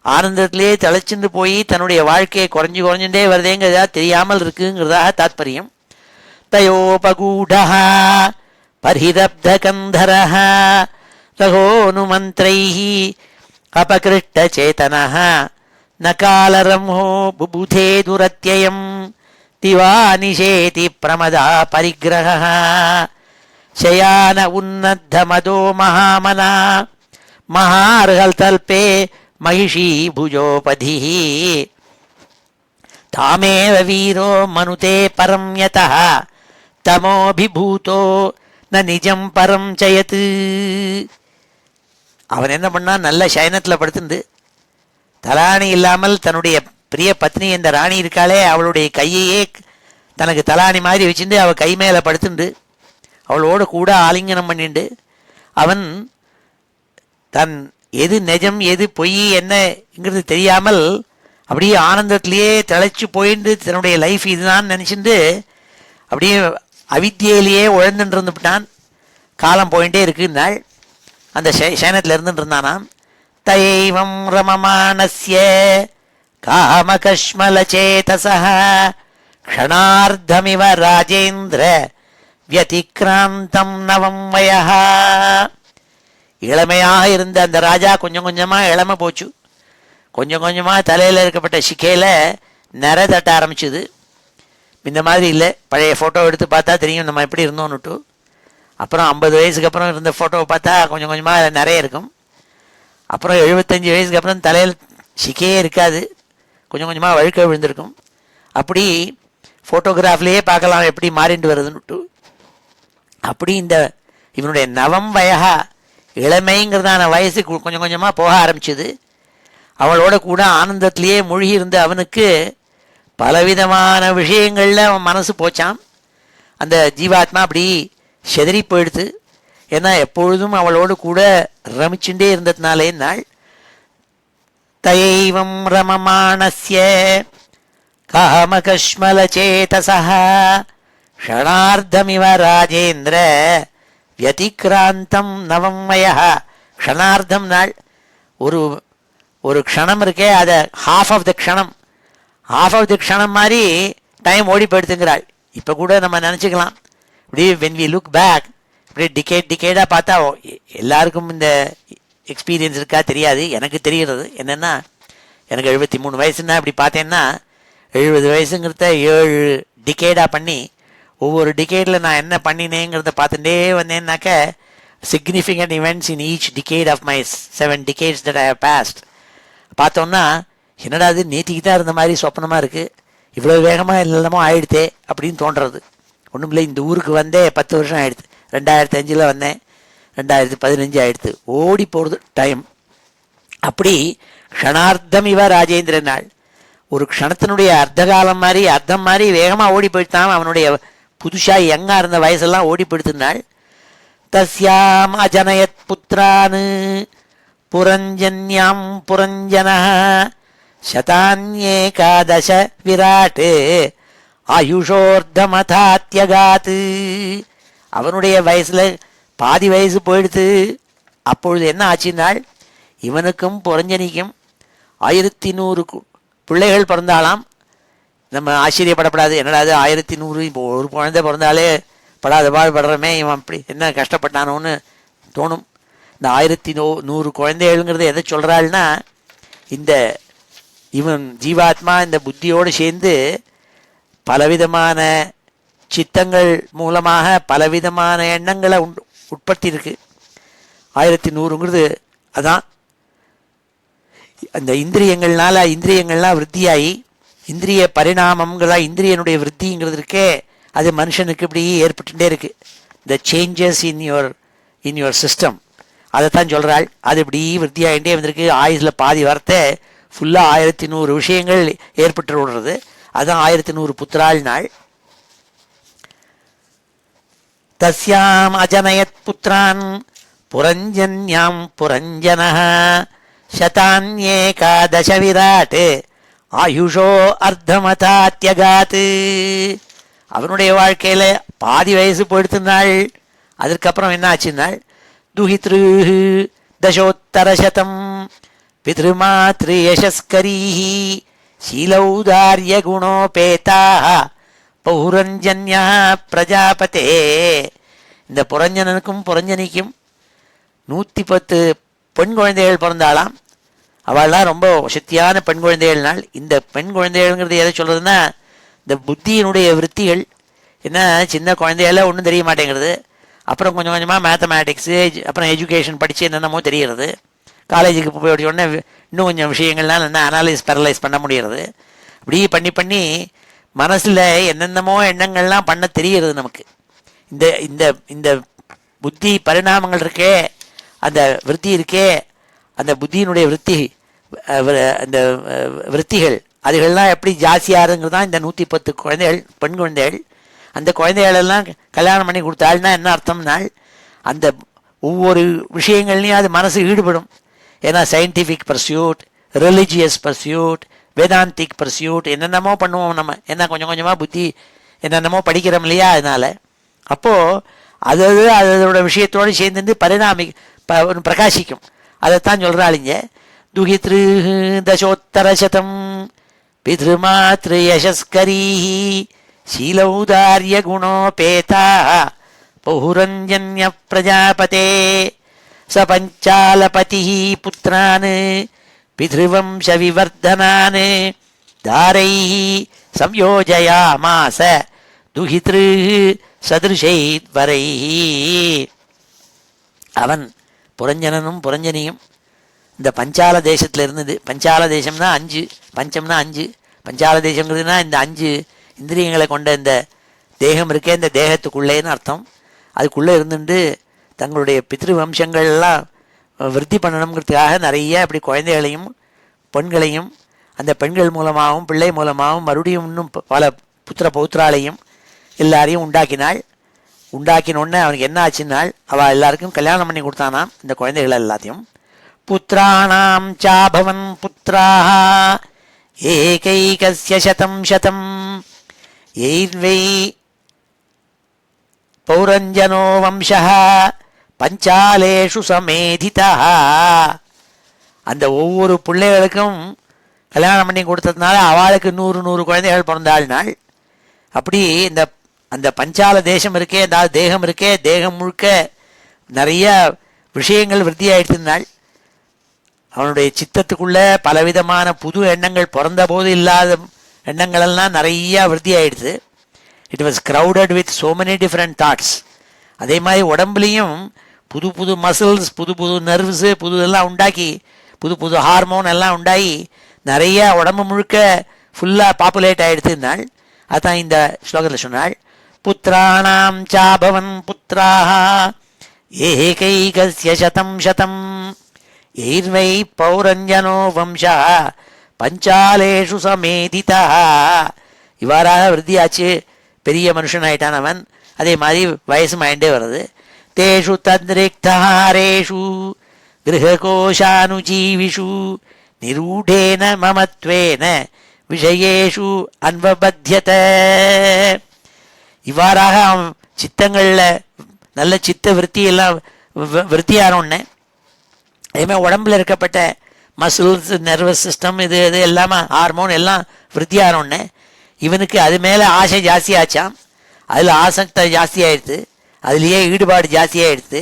ஆனந்தத்திலே தழைச்சுட்டு போய் தன்னுடைய வாழ்க்கையை குறைஞ்சுட்டே வருதேங்கிறதா தெரியாமல் இருக்குங்கிறதாக தாத்பரியம். தயோபகூடः பரிரப்தகந்தரः ரகோனுமந்த்ரைः அபகிருஷ்டசேதனः நகாலரம்ஹோ புபுதே துரத்யயம் திவானிஷேதி பிரமதா பரிகிரஹ. சயான உன்னத்தமதோ மகாமனா மகார்ஹல் தல்பே மகிஷீ புஜோபதி தாமேவ வீரோ மனுதே பரம் யதः தமோபிபூதோ ந நிஜம் பரம் சயத்து. அவன் என்ன பண்ணான், நல்ல சயனத்தில் படுத்துண்டு தலாணி இல்லாமல் தன்னுடைய பிரிய பத்னி இந்த ராணி இருக்காளே அவளுடைய கையையே தனக்கு தலாணி மாதிரி வச்சுட்டு அவள் கை மேலே படுத்துண்டு அவளோட கூட ஆலிங்கனம் பண்ணிண்டு அவன் தன் எது நிஜம் எது பொய் என்னங்கிறது தெரியாமல் அப்படியே ஆனந்தத்திலேயே திளைச்சு போயிட்டு தன்னுடைய லைஃப் இதுதான் நினச்சிட்டு அப்படியே அவித்தியிலேயே உழந்துட்டு இருந்துவிட்டான். காலம் போயிட்டே இருக்குன்னாள். அந்த சயனத்தில் இருந்துட்டு இருந்தானாம். தைவம் ரமமானஸ்ய காமகஷ்மலசேதசः க்ஷணார்த்தமிவ ராஜேந்திர வியதிக்ராந்தம் நவம் வயः. இளமையாக இருந்த அந்த ராஜா கொஞ்சம் கொஞ்சமாக இளமை போச்சு. கொஞ்சம் கொஞ்சமாக தலையில் இருக்கப்பட்ட சிக்கையில் நிறை தட்ட ஆரம்பிச்சுது. இந்த மாதிரி இல்லை, பழைய ஃபோட்டோ எடுத்து பார்த்தா தெரியும் நம்ம எப்படி இருந்தோன்னுட்டு. அப்புறம் 50 வயசுக்கு அப்புறம் இருந்த ஃபோட்டோவை பார்த்தா கொஞ்சம் கொஞ்சமாக நிறைய இருக்கும். அப்புறம் 75 வயசுக்கு அப்புறம் தலையில் சிக்கையே இருக்காது, கொஞ்சம் கொஞ்சமாக வழுக்க விழுந்திருக்கும். அப்படி ஃபோட்டோகிராஃப்லேயே பார்க்கலாம் எப்படி மாறிண்டு வருதுன்னுட்டு. அப்படி இந்த இவனுடைய நவம் வயகா இளமைங்கிறதான வயசு கொஞ்சம் கொஞ்சமாக போக ஆரம்பிச்சுது. அவளோட கூட ஆனந்தத்திலேயே மூழ்கி இருந்த அவனுக்கு பலவிதமான விஷயங்களில் அவன் மனசு போச்சான். அந்த ஜீவாத்மா அப்படி செதறி போயிடுது. ஏன்னா எப்பொழுதும் அவளோடு கூட ரமிச்சுட்டே இருந்ததுனாலே நாள் தயைவம் ரமமானஸ்ய காமகஷ்மலசேதசா க்ஷணார்த்தமிவ ராஜேந்திர வியதிக்ராந்தம் நவம் வயः. க்ஷணார்த்தம் நாள் ஒரு ஒரு க்ஷணம் இருக்கே, அதை ஹாஃப் ஆஃப் த க்ஷணம் மாதிரி டைம் ஓடி போயிடுத்துங்கிறாள். இப்போ கூட நம்ம நினச்சிக்கலாம் இப்படி வென் வி லுக் பேக் இப்படி டிகேடாக பார்த்தா எல்லாருக்கும் இந்த எக்ஸ்பீரியன்ஸ் இருக்கா தெரியாது. எனக்கு தெரிகிறது என்னென்னா, எனக்கு 73 வயசுன்னா இப்படி பார்த்தேன்னா 70 வயசுங்கிறத 7 டிகேடாக பண்ணி ஒவ்வொரு டிகேடில் நான் என்ன பண்ணினேங்கிறத பார்த்துட்டே வந்தேன்னாக்க significant events in each decade of my 7 decades that I have passed பார்த்தோன்னா என்னடா அது நேத்திக்கு தான் இருந்த மாதிரி சொப்பனமாக இருக்குது, இவ்வளோ வேகமாக எல்லாமோ ஆயிடுத்தே அப்படின்னு தோன்றுறது. ஒன்றும் இல்லை, இந்த ஊருக்கு வந்தே 10 வருஷம் ஆயிடுது. 2005 வந்தேன், 2015 ஆயிடுத்து. ஓடி போகிறது டைம். அப்படி க்ஷணார்த்தம் இவ ராஜேந்திர நாள் ஒரு க்ஷணத்தினுடைய அர்த்தகாலம் மாதிரி அர்த்தம் மாதிரி வேகமாக ஓடி போயிட்டான். அவனுடைய புதுசாக யங்காக இருந்த வயசெல்லாம் ஓடி போயிடுத்துனாள். தஸ்யாம் அஜனயத் புத்திரான் புரஞ்சன்யாம் புரஞ்சன சதான்யேகாதச விராட் ஆயுஷோர்தமதாத்யகாத். அவனுடைய வயசில் பாதி வயசு போயிடுத்து. அப்பொழுது என்ன ஆச்சுன்னாள், இவனுக்கும் புரஞ்சனிக்கும் 1100 பிள்ளைகள் பிறந்தாலாம். நம்ம ஆச்சரியப்படப்படாது, என்னடா அது 1100, இப்போ ஒரு குழந்தை பிறந்தாலே படாத பாடுபடுறமே, இவன் அப்படி என்ன கஷ்டப்பட்டானோன்னு தோணும். இந்த 1100 குழந்தைகள்ங்கிறது எதை சொல்கிறாள்னா, இந்த இவன் ஜீவாத்மா இந்த புத்தியோடு சேர்ந்து பலவிதமான சித்தங்கள் மூலமாக பலவிதமான எண்ணங்களை உற்பத்தி இருக்கு. 1100ங்கிறது அதான் அந்த இந்திரியங்கள்லாம் விருத்தியாகி இந்திரிய பரிணாமங்கிறதா இந்திரியனுடைய விருத்திங்கிறது இருக்கே, அது மனுஷனுக்கு இப்படி ஏற்பட்டுட்டே இருக்கு. The changes in your system அதைத்தான் சொல்கிறாள். அது இப்படி விருத்தியாகிட்டே வந்திருக்கு. ஆயுசில் பாதி வரத்தை ஃபுல்லாக 1100 விஷயங்கள் ஏற்பட்டு விடுறது. அதுதான் 1100 புத்திராள் நாள். தஸ்யாம் அஜனயத் புத்திரான் புரஞ்சன்யாம் புரஞ்சன சதான்யேகாதச விராட் ஆயுஷோ அர்த்தமதாத்யகாத். அவனுடைய வாழ்க்கையில் பாதி வயசு போயிடுத்துனாள். அதற்கப்புறம் என்ன ஆச்சுன்னாள், துஹித்ரு தசோத்தரசதம் பித்ருமாத்ரு யசஸ்கரீஹி சீலௌதாரிய குணோபேதா பௌரஞ்சன்யா பிரஜாபதே. இந்த புரஞ்சனனுக்கும் புரஞ்சனிக்கும் 110 பெண் குழந்தைகள் பிறந்தாலாம். அவள்லாம் ரொம்ப சக்தியான பெண் குழந்தைகள்னால். இந்த பெண் குழந்தைகள்ங்கிறது எதை சொல்கிறதுன்னா, இந்த புத்தியினுடைய விற்த்திகள் என்ன, சின்ன குழந்தையெல்லாம் ஒன்றும் தெரிய மாட்டேங்கிறது. அப்புறம் கொஞ்சம் கொஞ்சமாக மேத்தமேட்டிக்ஸு அப்புறம் எஜுகேஷன் படித்து என்னென்னமோ தெரிகிறது. காலேஜுக்கு போய் உடனே இன்னும் கொஞ்சம் விஷயங்கள்லாம் என்ன பேரலைஸ் பண்ண முடிகிறது. இப்படி பண்ணி பண்ணி மனசில் என்னென்னமோ எண்ணங்கள்லாம் பண்ண தெரிகிறது நமக்கு. இந்த இந்த இந்த புத்தி பரிணாமங்கள் இருக்கே, அந்த விற்பி இருக்கே, அந்த புத்தியினுடைய அந்த விற்த்திகள் அதுகள்லாம் எப்படி ஜாஸ்தியாருங்கிறது தான் இந்த 110 குழந்தைகள் பெண் குழந்தைகள். அந்த குழந்தைகளெல்லாம் கல்யாணம் பண்ணி கொடுத்தாள்னா என்ன அர்த்தம்னால், அந்த ஒவ்வொரு விஷயங்கள்லையும் அது மனசு ஈடுபடும். ஏன்னா scientific pursuit, religious pursuit, Vedantic pursuit என்னென்னமோ பண்ணுவோம் நம்ம. ஏன்னா கொஞ்சம் கொஞ்சமாக புத்தி என்னென்னமோ படிக்கிறோம் இல்லையா, அதனால். அப்போது அதோட விஷயத்தோடு சேர்ந்து பிரகாசிக்கும். அதைத்தான் சொல்கிறாளிங்க. துஹித்ரு தசோத்தரசதம் பித்ருமாத்ரு யசஸ்கரீஹி சீலௌதாரிய குணோபேதா பௌரஞ்சன்ய பிரஜாபதே ச பஞ்சாலபதி புத்திரான் பித்ருவம்ச விவர்தனான் தாரைஹி சம்யோஜயாமாஸ துஹித்ரு சதிருஷைத்வரைஹி. அவன் புரஞ்சனனும் புரஞ்சனியும் இந்த பஞ்சால தேசத்தில் இருந்தது. பஞ்சால தேசம்னா 5, பஞ்சம்னா 5, பஞ்சால தேசங்கிறதுனா இந்த 5 இந்திரியங்களை கொண்ட இந்த தேகம் இருக்கே, இந்த தேகத்துக்குள்ளேன்னு அர்த்தம். அதுக்குள்ளே இருந்துட்டு தங்களுடைய பித்ரு வம்சங்கள்லாம் விருத்தி பண்ணணுங்கிறதுக்காக நிறைய இப்படி குழந்தைகளையும் பெண்களையும் அந்த பெண்கள் மூலமாகவும் பிள்ளை மூலமாகவும் மறுபடியும் இன்னும் பல புத்திர பௌத்திராலையும் எல்லாரையும் உண்டாக்கினாள். உண்டாக்கினோடனே அவனுக்கு என்ன ஆச்சுன்னால் அவள் எல்லாருக்கும் கல்யாணம் பண்ணி கொடுத்தானாம் இந்த குழந்தைகள் எல்லாத்தையும். புத்திராணாம் சாபவன் புத்திராஹ ஏகைகஸ்ய சதம் சதம் எய்ர்வை பௌரஞ்சனோ வம்சः பஞ்சாலேஷு சமேதிதா. அந்த ஒவ்வொரு பிள்ளைகளுக்கும் கல்யாணம் பண்ணி கொடுத்ததுனால அவளுக்கு 100 குழந்தைகள் பிறந்தாள்னாள். அப்படி இந்த அந்த பஞ்சால தேசம் இருக்கே, அதாவது தேகம் இருக்கே, தேகம் முழுக்க நிறைய விஷயங்கள் விருத்தி ஆயிடுத்துனாள். அவனுடைய சித்தத்துக்குள்ள பலவிதமான புது எண்ணங்கள் பிறந்த போது இல்லாத எண்ணங்கள் எல்லாம் நிறைய விருத்தி ஆயிடுது. It was crowded with so many different thoughts. அதே மாதிரி உடம்புலையும் புது புது மசில்ஸ், புது புது நர்வ்ஸு, புது எல்லாம் உண்டாக்கி, புது புது ஹார்மோன் எல்லாம் உண்டாகி நிறைய உடம்பு முழுக்க ஃபுல்லாக பாப்புலேட் ஆகிடுதுன்னாள். அதுதான் இந்த ஸ்லோகத்தில் சொன்னாள். புத்திராணாம் சாபவன் புத்திராஹ ஏகைகஸ்ய சதம் சதம் எய்ர்வை பௌரஞ்சனோ வம்சா பஞ்சாலேஷு சமேதிதா. இவ்வாறாக விருத்தியாச்சு, பெரிய மனுஷன் ஆயிட்டான் அவன். அதே மாதிரி வயசும் ஆயிண்டே வருது. தேஷு தத்ரிக்தஹாரேஷு கிருஹகோஷானுஜீவிஷு நிரூடேன மமத்வேன விஷயேஷு அன்வபத்யத. இவ்வாறாக அவன் சித்தங்களில் நல்ல சித்த விருத்தியெல்லாம் விருத்தியானோடனே அதேமாதிரி உடம்புல இருக்கப்பட்ட மசில்ஸ், நர்வஸ் சிஸ்டம், இது எல்லாமே ஹார்மோன் எல்லாம் விருத்தியானோடனே இவனுக்கு அது மேலே ஆசை ஜாஸ்தியாச்சான். அதில் ஆசக்தி ஜாஸ்தியாகிடுது, அதுலேயே ஈடுபாடு ஜாஸ்தியாகிடுது.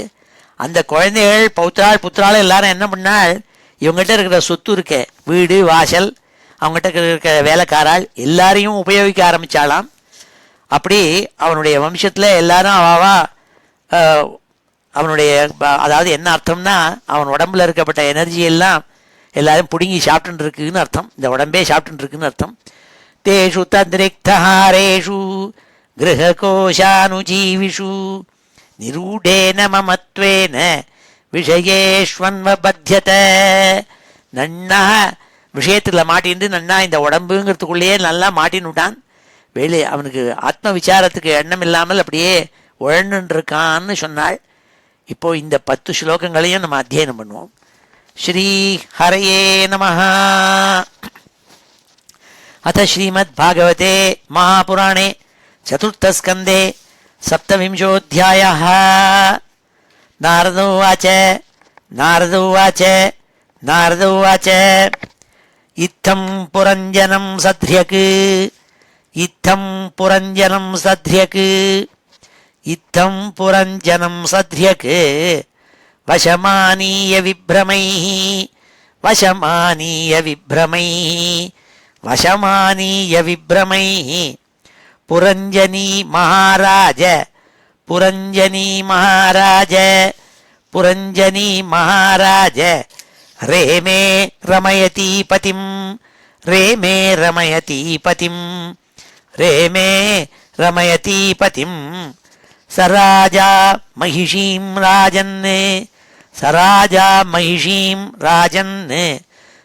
அந்த குழந்தைகள் பௌத்திராள் புத்திராள் எல்லாரும் என்ன பண்ணால், இவங்ககிட்ட இருக்கிற சொத்து இருக்க, வீடு வாசல், அவங்ககிட்ட இருக்கிற வேலைக்காரால் எல்லாரையும் உபயோகிக்க ஆரம்பித்தாலாம். அப்படி அவனுடைய வம்சத்தில் எல்லாரும் அவாவா அவனுடைய, அதாவது என்ன அர்த்தம்னா அவன் உடம்புல இருக்கப்பட்ட எனர்ஜி எல்லாம் எல்லாரும் பிடுங்கி சாப்பிட்டுன்னு இருக்குன்னு அர்த்தம். இந்த உடம்பே சாப்பிட்டுன்னு இருக்குன்னு அர்த்தம். தேஷு தத்ரிக்தஹாரேஷு கிருஹகோஷானுஜீவிஷு நிரூடேன மமத்வேன விஷயேஷ்வன்வபத்யத. நன்னா விஷயத்தில் மாட்டின்னு நன்னா இந்த உடம்புங்கிறதுக்குள்ளேயே நல்லா மாட்டின்னுட்டான். வெளியே அவனுக்கு ஆத்ம விசாரத்துக்கு எண்ணம் இல்லாமல் அப்படியே உழன்னு இருக்கான்னு சொன்னாள். இப்போ இந்த 10 ஸ்லோகங்களையும் நம்ம அத்தியனம் பண்ணுவோம். ஸ்ரீ ஹரயே நமஹ. அத ஸ்ரீமத் பாகவதே மகாபுராணே சதுர்த்தஸ்கந்தே சப்தவிம்சோऽध्यायः. நாரதோவாச்ச நாரதோவாச்ச நாரதோவாச்ச இத்தம் புரஞ்சனம் சத்ரியக் இத்தம் புரஞ்சனம் சத்ரியக் இத்தம் புரஞ்சனம் சத்ரியக் வசமானீய விப்ரமைः வசமானீய விப்ரமைः வசமானீய விப்ரமைः புரஞ்சனி மகாராஜ புரஞ்சனி மகாராஜ புரஞ்சனி மகாராஜ ரேமே ரமயதி பதிம் ரேமே ரமயதி பதிம் ரேமே ரமயதி பதிம் சராஜா மகிஷீம் ராஜன் சராஜா மகிஷீம் ராஜன்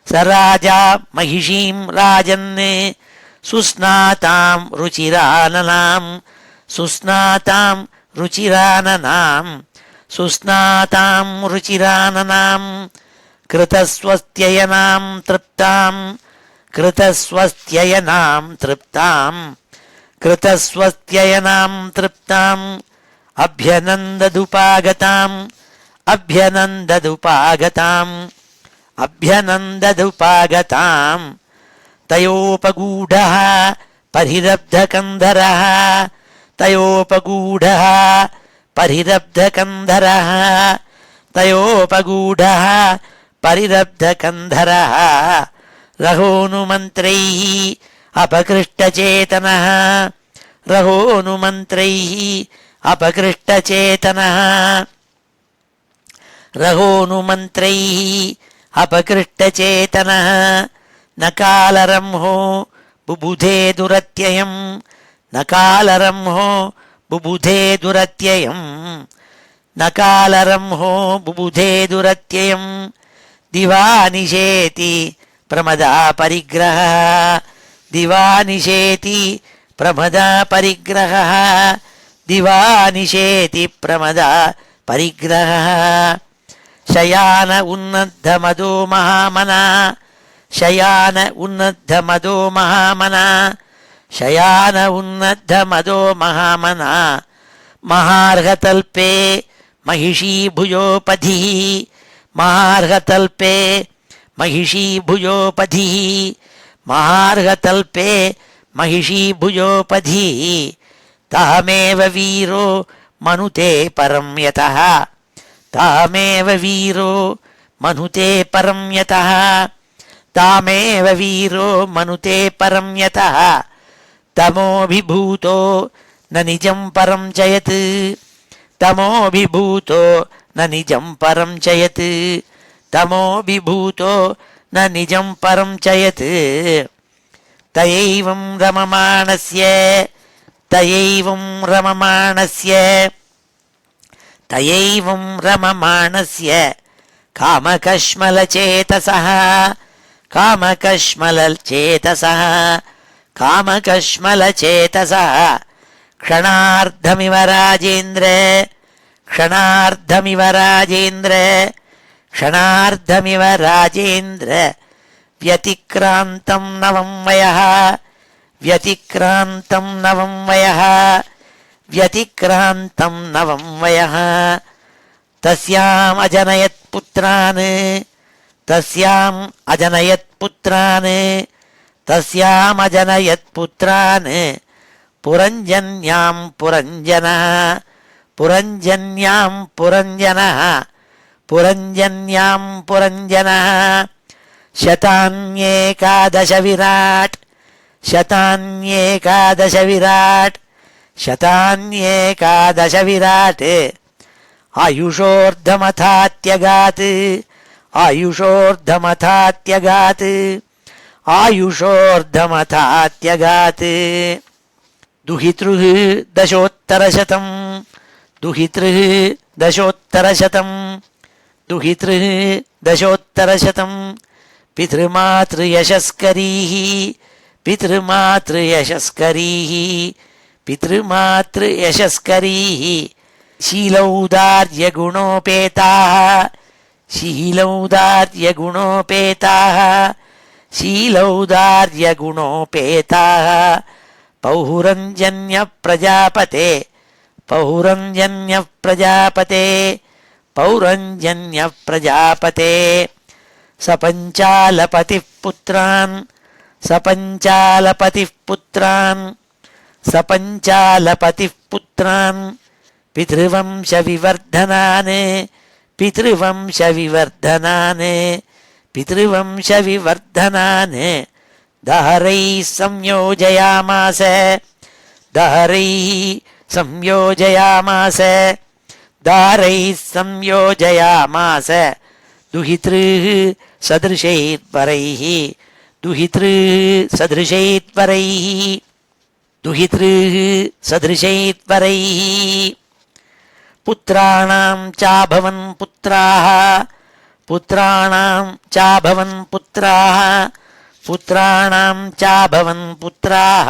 சராஜா மகிஷீம் ராஜன் சுஸ்நாதாம் ருச்சிரானனாம் சுஸ்நாதாம் ருச்சிரானனாம் சுஸ்நாதாம் ருச்சிரானனாம் கிருதஸ்வஸ்த்யயனாம் திருப்தாம் கிருதஸ்வஸ்த்யயனாம் திருப்தாம் கிருதஸ்வஸ்த்யயனாம் திருப்தாம் அப்யநந்ததுபாகதாம் அப்யநந்ததுபாகதாம் அப்யநந்ததுபாகதாம் தயோபகூடः பரிரப்தகந்தரः தயோபகூடः பரிரப்தகந்தரः தயோபகூடः பரிரப்தகந்தரः ரஹோனுமந்த்ரைः அபகிருஷ்டசேதனः ரஹோனுமந்த்ரைः அபகிருஷ்டசேதனः ரஹோனுமந்த்ரைः அபகிருஷ்டசேதனः நகாலரம்ஹோ बुबुधे दुरत्ययं नकालरंहो बुबुधे दुरत्ययं नकालरंहो बुबुधे दुरत्ययं दिवानिशेति प्रमदा परिग्रहः दिवानिशेति प्रमदा परिग्रहः दिवानिशेति प्रमदा परिग्रहः शयान उन्नद्धमदो महामना शयान उन्नद्धमदो महामना शयान उन्नद्धमदो महामना महार्घतल्पे महिषी भुजोपधिः महार्घतल्पे महिषी भुजोपधिः महार्घतल्पे महिषी भुजोपधिः तामेव वीरो मनुते परं यतः तामेव वीरो मनुते परं यतः तामेव वीरो मनुते परं यतः तमोभिभूतो न निजं परं च यत् तमोभिभूतो न निजं परं च यत् तमोभिभूतो न निजं परं च यत् तयैवं रममाणस्य तयैवं रममाणस्य तयैवं रममाणस्य कामकश्मलचेतसः कामकश्मलचेतसः कामकश्मलचेतसः क्षणार्धमिव राजेन्द्र क्षणार्धमिव राजेन्द्र क्षणार्धमिव राजेन्द्र व्यतिक्रान्तं नवं वयः व्यतिक्रान्तं नवं वयः व्यतिक्रान्तं नवं वयः तस्याम् अजनयत् पुत्रान् तस्याम् अजनयत् पुत्रान् तस्याम् अजनयत् पुत्रान् पुरञ्जन्यां पुरञ्जनः पुरञ्जन्यां पुरञ्जनः पुरञ्जन्यां पुरञ्जनः शतान्येकादश विराट् शतान्येकादश विराट् शतान्येकादश विराट् आयुषोर्धमथात्यगात् आयुषोर्धमथात्यगात् आयुषोर्धमथात्यगात् दुहितृः दशोत्तरशतं दुहितृः दशोत्तरशतं दुहितृः दशोत्तरशतं पितृमातृयशस्करीः पितृमातृयशस्करीः पितृमातृयशस्करीः शीलौदार्यगुणोपेताः शीलौदार्यगुणोपेताः शीलौदार्यगुणोपेताः पौरञ्जन्यप्रजापते पौरञ्जन्यप्रजापते पौरञ्जन्यप्रजापते सपञ्चालपतिः पुत्रान् सपञ्चालपतिः पुत्रान् सपञ्चालपतिः पुत्रान् पितृवंशविवर्धनान् पितृवंशविवर्धनान् पितृवंशविवर्धनान् दहरैः संयोजयामास दहरैः संयोजयामास दारैः संयोजयामास दुहितृः सदृशैर्वरैः दुहितृः सदृशैर्वरैः दुहितृः सदृशैर्वरैः पुत्राणां चाभवन् पुत्राः पुत्राणां चाभवन् पुत्राः पुत्राणां चाभवन् पुत्राः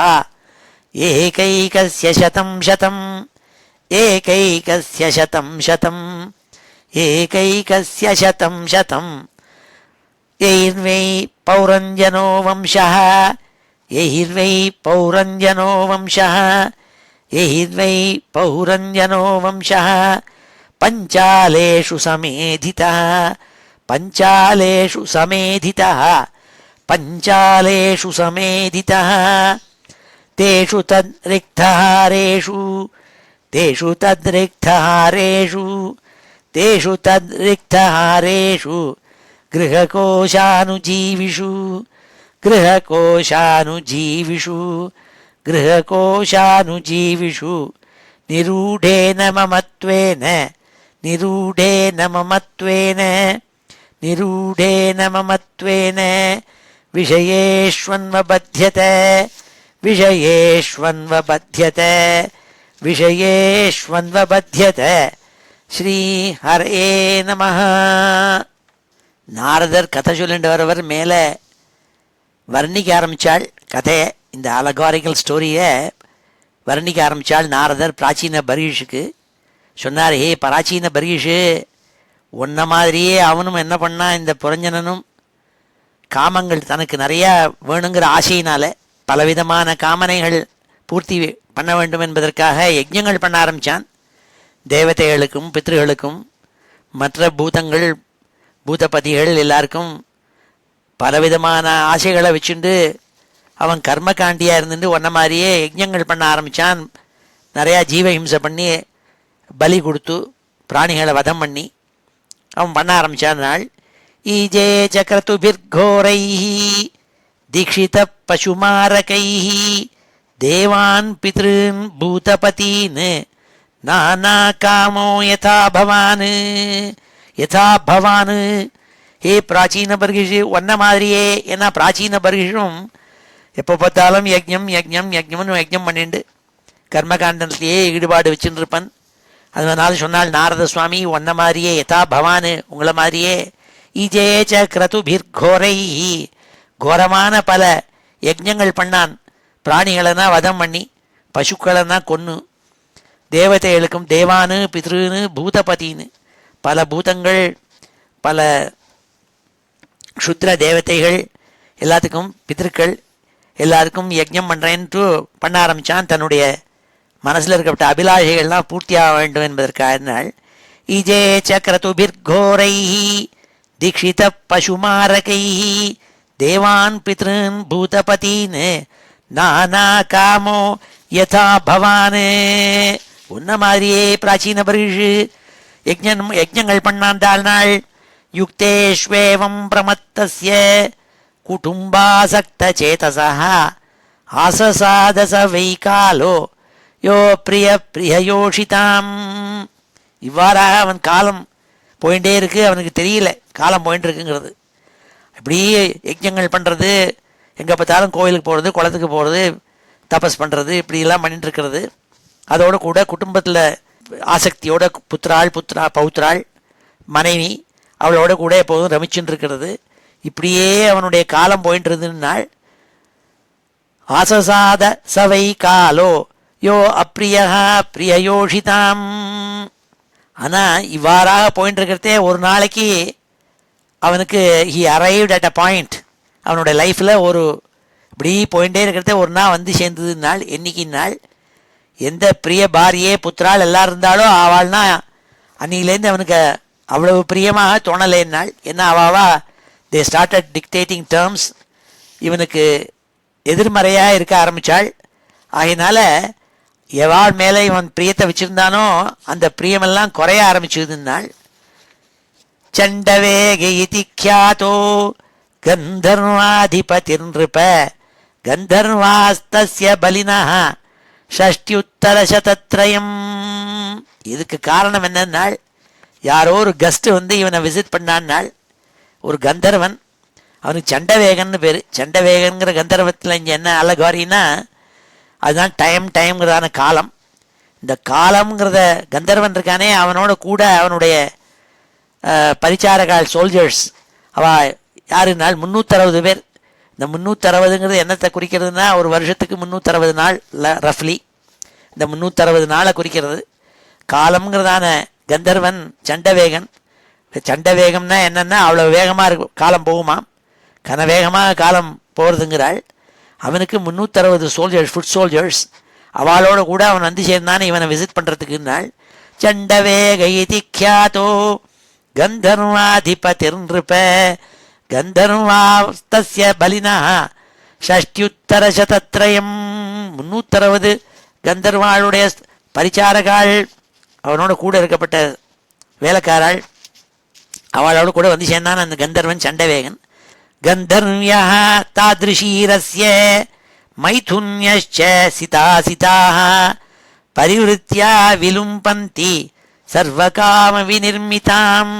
एकैकस्य शतं शतम् एकैकस्य शतं शतम् एकैकस्य शतं शतम् यैर्वै पौरञ्जनो वंशः यैर्वै पौरञ्जनो वंशः यैर्वै पौरञ्जनो वंशः पञ्चालेषु समेधितः पञ्चालेषु समेधितः पञ्चालेषु समेधितः तेषु तद्रिक्तहारेषु तेषु तद्रिक्तहारेषु तेषु तद्रिक्तहारेषु गृहकोशानुजीविषु गृहकोशानुजीविषु गृहकोशानुजीविषु निरूढेन ममत्वेन निरूढेन ममत्वेन निरूढेन ममत्वेन விஷயேஷ்வன்வபத்யதே விஷயேஷ்வன்வபத்யதே விஷயேஷ்வன்வபத்யதே. ஸ்ரீ ஹரே நமஹ. நாரதர் கதை சொல்லிட்டு வரவர் மேலே வர்ணிக்க ஆரம்பித்தாள் கதையை. இந்த அலகாரிக்கல் ஸ்டோரியை வர்ணிக்க ஆரம்பித்தாள் நாரதர் பிராச்சீன பர்ஹிஷுக்கு. சொன்னார், ஹே பிராச்சீன பர்ஹிஷு, உன்ன மாதிரியே அவனும் என்ன பண்ணான், இந்த புரஞ்சனனும் காமங்கள் தனக்கு நிறையா வேணுங்கிற ஆசையினால பலவிதமான காமனைகள் பூர்த்தி பண்ண வேண்டும் என்பதற்காக யஜ்ஞங்கள் பண்ண ஆரம்பித்தான். தேவதைகளுக்கும் பித்ருகளுக்கும் மற்ற பூதங்கள் பூதபதிகள் எல்லாருக்கும் பலவிதமான ஆசைகளை வச்சுண்டு அவன் கர்மகாண்டியாக இருந்துட்டு ஒன்ன மாதிரியே யஜ்ஞங்கள் பண்ண ஆரம்பித்தான். நிறையா ஜீவஹிம்சை பண்ணி பலி கொடுத்து பிராணிகளை வதம் பண்ணி அவன் பண்ண ஆரம்பித்தான். நாள் ஈஜே சக்ரதுபிர்கோரை தீக்ஷித பசுமாரகை தேவான் பித்ருன் பூதபதீன் நானா காமோ யதா பவான் யதா பவான். ஹே பிராச்சீன பர்ஹிஷு, ஒன்ன மாதிரியே. ஏன்னா பிராச்சீன பர்ஹிஷும் எப்போ பார்த்தாலும் யஜ்ஞம் யஜ்ஞம் யஜ்ஞம்னு யஜ்ஞம் பண்ணிண்டு கர்மகாண்டத்திலேயே ஈடுபாடு வச்சுட்டு இருப்பன். அதனால சொன்னால் நாரத சுவாமி, ஒன்ன மாதிரியே யதா பவான், உங்களை மாதிரியே. ஈஜேச்ச கிரதுபிர்கோரை, கோரமான பல யஜ்ஞங்கள் பண்ணான். பிராணிகளெல்லாம் வதம் பண்ணி பசுக்களெல்லாம் கொன்று தேவதைகளுக்கும் தேவானு பித்ருன்னு பூதபதின்னு பல பூதங்கள் பல க்ஷுத்ர தேவதைகள் எல்லாத்துக்கும் பித்ருக்கள் எல்லாருக்கும் யஜ்ஞம் பண்ணுறேன்ட்டு பண்ண ஆரம்பித்தான். தன்னுடைய மனசில் இருக்கப்பட்ட அபிலாஷைகள்லாம் பூர்த்தியாக வேண்டும் என்பதற்காக. ஈஜே சக்ரதுபிர்கோரை தீக்ஷித பசுமாரகை தேவான் பித்ருன் பூதபதீன் நானா காமோ யதா பவான். உன்ன மாதிரியே பிராச்சீன பர்ஹிஷு யஜ்ஞங்கள் பண்ணாண்டால் நாள். யுக்தேஷ்வேவம் பிரமத்தஸ்ய குடும்பாசக்த சேதசः ஆசசாதச வைகாலோ யோ பிரிய பிரியயோஷிதாம். இவ்வாறாக அவன் காலம் போயிட்டே இருக்கு, அவனுக்கு தெரியல காலம் போயிட்டு இருக்குங்கிறது. இப்படியே யஜ்ஞங்கள் பண்ணுறது, எங்கே பார்த்தாலும் கோவிலுக்கு போகிறது, குளத்துக்கு போகிறது, தபஸ் பண்ணுறது, இப்படியெல்லாம் பண்ணிட்டு இருக்கிறது. அதோடு கூட குடும்பத்தில் ஆசக்தியோட பௌத்ராள் மனைவி அவளோட கூட எப்போதும் ரமிச்சுட்டு இருக்கிறது. இப்படியே அவனுடைய காலம் போயிட்டு இருந்ததுனால் ஆசசாத சவை காலோ யோ அப்ரியா பிரியயோஷிதாம். ஆனால் இவ்வாறாக போயிட்டு இருக்கிறதே ஒரு நாளைக்கு அவனுக்கு he arrived at a point. அவனுடைய லைஃப்பில் ஒரு இப்படி போயிட்டே இருக்கிறதே ஒரு நாள் வந்து சேர்ந்ததுனால் என்னைக்கு நாள் எந்த பிரிய பாரியே புத்திரால் எல்லாம் இருந்தாலும் அவள்னா அன்னிலேருந்து அவனுக்கு அவ்வளவு பிரியமாக தோணலேன்னாள். என்ன அவாவா தே ஸ்டார்டட் டிக்டேட்டிங் டேர்ம்ஸ், இவனுக்கு எதிர்மறையாக இருக்க ஆரம்பித்தாள். ஆகையினால எவாள் மேலே இவன் பிரியத்தை வச்சுருந்தானோ அந்த பிரியமெல்லாம் குறைய ஆரம்பிச்சுதுன்னாள். சண்டவேக இதி க்யாதோ கந்தர்வாதிபதிர்நிருப கந்தர்வாஸ்தஸ்ய பலினஹ ஷஷ்டியுத்தரசதத்ரயம். இதுக்கு காரணம் என்னன்னாள், யாரோ ஒரு கெஸ்ட் வந்து இவனை விசிட் பண்ணான்னாள். ஒரு கந்தர்வன், அவனுக்கு சண்டவேகன்னு பேர். சண்டவேகன்கிற கந்தர்வத்தில் இங்கே என்ன அலகாரின்னா அதுதான் டைம்ங்கிறதான காலம். இந்த காலம்ங்கிறத கந்தர்வன் இருக்கானே அவனோட கூட அவனுடைய பரிச்சாரகால் சோல்ஜர்ஸ் அவ யாருனால் 360 பேர். இந்த 360ங்கிறது என்னத்தை குறிக்கிறதுனா ஒரு வருஷத்துக்கு 360 நாள் ரஃப்லி. இந்த 360 நாளை குறிக்கிறது. காலம்ங்கிறதான கந்தர்வன் சண்டவேகன். சண்டவேகம்னா என்னென்னா அவ்வளோ வேகமாக இருக்கும் காலம் போகுமா, கனவேகமாக காலம் போகிறதுங்கிறாள். அவனுக்கு 360 சோல்ஜர்ஸ், ஃபுட் சோல்ஜர்ஸ், அவளோட கூட அவன் வந்து சேர்ந்தானே இவனை விசிட் பண்ணுறதுக்குன்னாள். சண்டவேக இதி க்யாதோ கந்தர்வாதிபதிர்நிருப கந்தர்வாஸ்தஸ்ய பலினஹ ஷஷ்டியுத்தரசதத்ரயம். 360 கந்தர்வாளுடைய பரிச்சாரகாள், அவனோட கூட இருக்கப்பட்ட வேலைக்காராள், அவளோட கூட வந்து சேர்ந்தான் அந்த கந்தர்வன் சண்டவேகன். கந்தர்வியா தாதிருஷீரஸ்ய மைதுன்யஸ்ச சிதாசிதாः பரிவிருத்தியா விலும்பந்தி சர்வகாம விநிர்மிதாம்.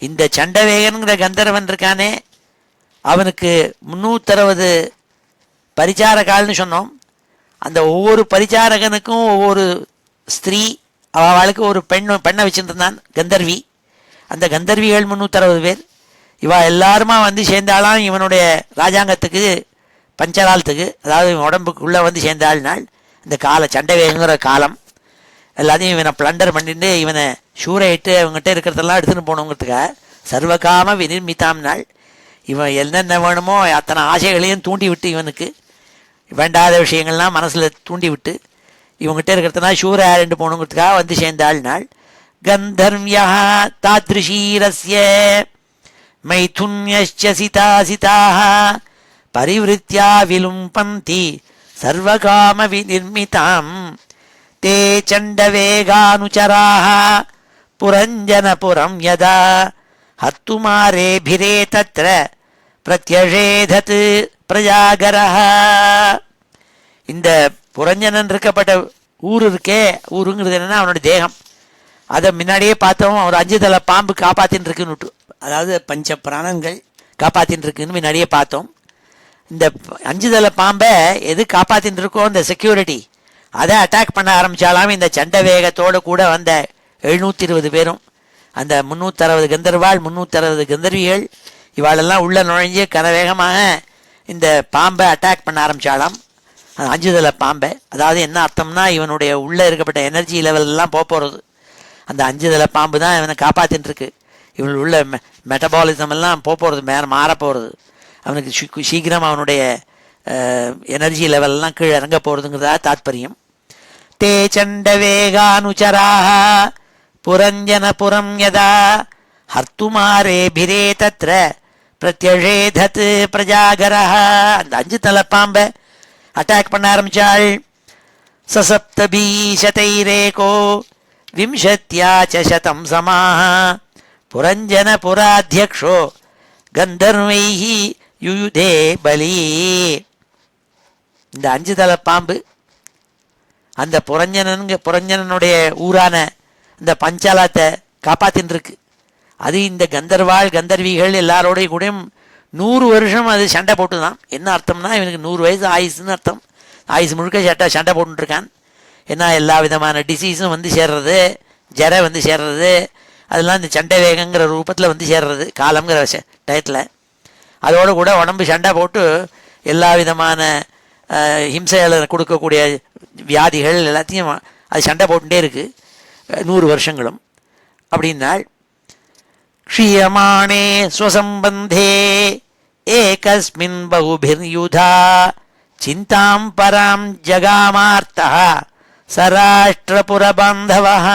இந்த சண்டவேகன்கிற கந்தர்வன் இருக்கானே அவனுக்கு 360 பரிச்சாரகால்னு சொன்னோம். அந்த ஒவ்வொரு பரிச்சாரகனுக்கும் ஒவ்வொரு ஸ்திரீ, அவளுக்கு ஒரு பெண்ணை வச்சுருந்தான், கந்தர்வி. அந்த கந்தர்விகள் 360 பேர். இவா எல்லாருமா வந்து சேர்ந்தாலாம் இவனுடைய ராஜாங்கத்துக்கு, பஞ்சகாலத்துக்கு, அதாவது இவன் உடம்புக்குள்ளே வந்து சேர்ந்தாள்னால் இந்த சண்டவேங்கிற காலம் எல்லாத்தையும் இவனை பிளண்டர் பண்ணிட்டு இவனை சூறையிட்டு அவங்ககிட்ட இருக்கிறதெல்லாம் எடுத்துன்னு போகணுங்கிறதுக்காக சர்வகாம வினிர்மித்தாம் நாள். இவன் என்னென்ன வேணுமோ அத்தனை ஆசைகளையும் தூண்டி விட்டு, இவனுக்கு வேண்டாத விஷயங்கள்லாம் மனசில் தூண்டி விட்டு இவங்ககிட்ட இருக்கிறதுனா சூறையாண்டு போகணுங்கிறதுக்காக வந்து சேர்ந்தாள் நாள். கந்தர்வியா தாத்ருஷீரஸ்ய மைதுன்யஸ்ச சிதாசிதாக பரிவிருத்தியா விலும்பந்தி சர்வகாம விநிர்மிதாம் தே சண்டவேகானுச்சராः புரஞ்சனபுரம் யதா ஹத்துமாரேபிரே தத்ர பிரத்யஷேதத் பிரஜாகரஹ. இந்த புரஞ்சனன் இருக்கப்பட்ட ஊர் இருக்கே, ஊருங்கிறது என்னன்னா அவனோட தேகம். அதை முன்னாடியே பார்த்தோம், ஒரு 5 தலை பாம்பு காப்பாத்தின்னு இருக்குன்னு, அதாவது பஞ்ச பிராணங்கள் காப்பாத்தின்னு இருக்குன்னு முன்னாடியே பார்த்தோம். இந்த 5 தலை பாம்பை எது காப்பாத்தின்னு இருக்கோ அந்த செக்யூரிட்டி, அதை அட்டாக் பண்ண ஆரம்பித்தாலாம் இந்த சண்டை வேகத்தோடு கூட வந்த 720 பேரும். அந்த 360 கந்தர்வாள், 360 கந்தர்விகள், இவாளெல்லாம் உள்ள நுழைஞ்சு கனவேகமாக இந்த பாம்பை அட்டாக் பண்ண ஆரம்பித்தாலாம். அந்த 5 தலை பாம்பை, அதாவது என்ன அர்த்தம்னா இவனுடைய உள்ளே இருக்கப்பட்ட எனர்ஜி லெவலெல்லாம் போகிறது. அந்த 5 தலை பாம்பு தான் இவனை காப்பாற்றின்னு இருக்கு. இவன் உள்ள மெட்டபாலிசம் எல்லாம் போகிறது, மாறப்போகிறது. அவனுக்கு சீக்கிரம் அவனுடைய எனர்ஜி லெவல்லாம் கீழே இறங்க போகிறதுங்கிறதா தாத்பரியம். தே சண்டவேகானுச்சராக புரஞ்சனபுரம் யதா ஹர்த்துமாரேபிரே தத்ர பிரத்யஷேதத் பிரஜாகரஹ. அந்த 5 தலை பாம்பை அட்டாக் பண்ண ஆரம்பித்தாள். சசப்தபீஷதைரேகோ விம்சத்யாச்ச சதம் சமாஹ புரஞ்சனபுராத்யக்ஷோ கந்தர்வைஹி யுயுதே பலி. இந்த 5 தலை பாம்பு அந்த புரஞ்சனனுடைய ஊரான இந்த பஞ்சாலத்தை காப்பாத்தின்னு இருக்கு. அது இந்த கந்தர்வாள் கந்தர்விகள் எல்லாரோடையும் கூட 100 வருஷம் அது சண்டை போட்டு தான். என்ன அர்த்தம்னா இவனுக்கு 100 வயசு ஆயுசுன்னு அர்த்தம். ஆயுசு முழுக்க சண்டை போட்டுருக்கான். ஏன்னா எல்லா விதமான டிசீஸும் வந்து சேர்றது, ஜரை வந்து சேர்றது, அதெல்லாம் இந்த சண்டை வேகங்கிற ரூபத்தில் வந்து சேர்றது காலங்கிற டயத்தில். அதோடு கூட உடம்பு சண்டை போட்டு எல்லா விதமான ஹிம்சைகளை கொடுக்கக்கூடிய வியாதிகள் எல்லாத்தையும் அது சண்டை போட்டுட்டே இருக்குது 100 வருஷங்களும். அப்படின்னால் க்ஷீயமானே ஸ்வசம்பந்தே ஏகஸ்மின் பகுபிர்யுதா சிந்தாம் பராம் ஜகாமார்த்தா சராஷ்டிரபுரபாந்தவः.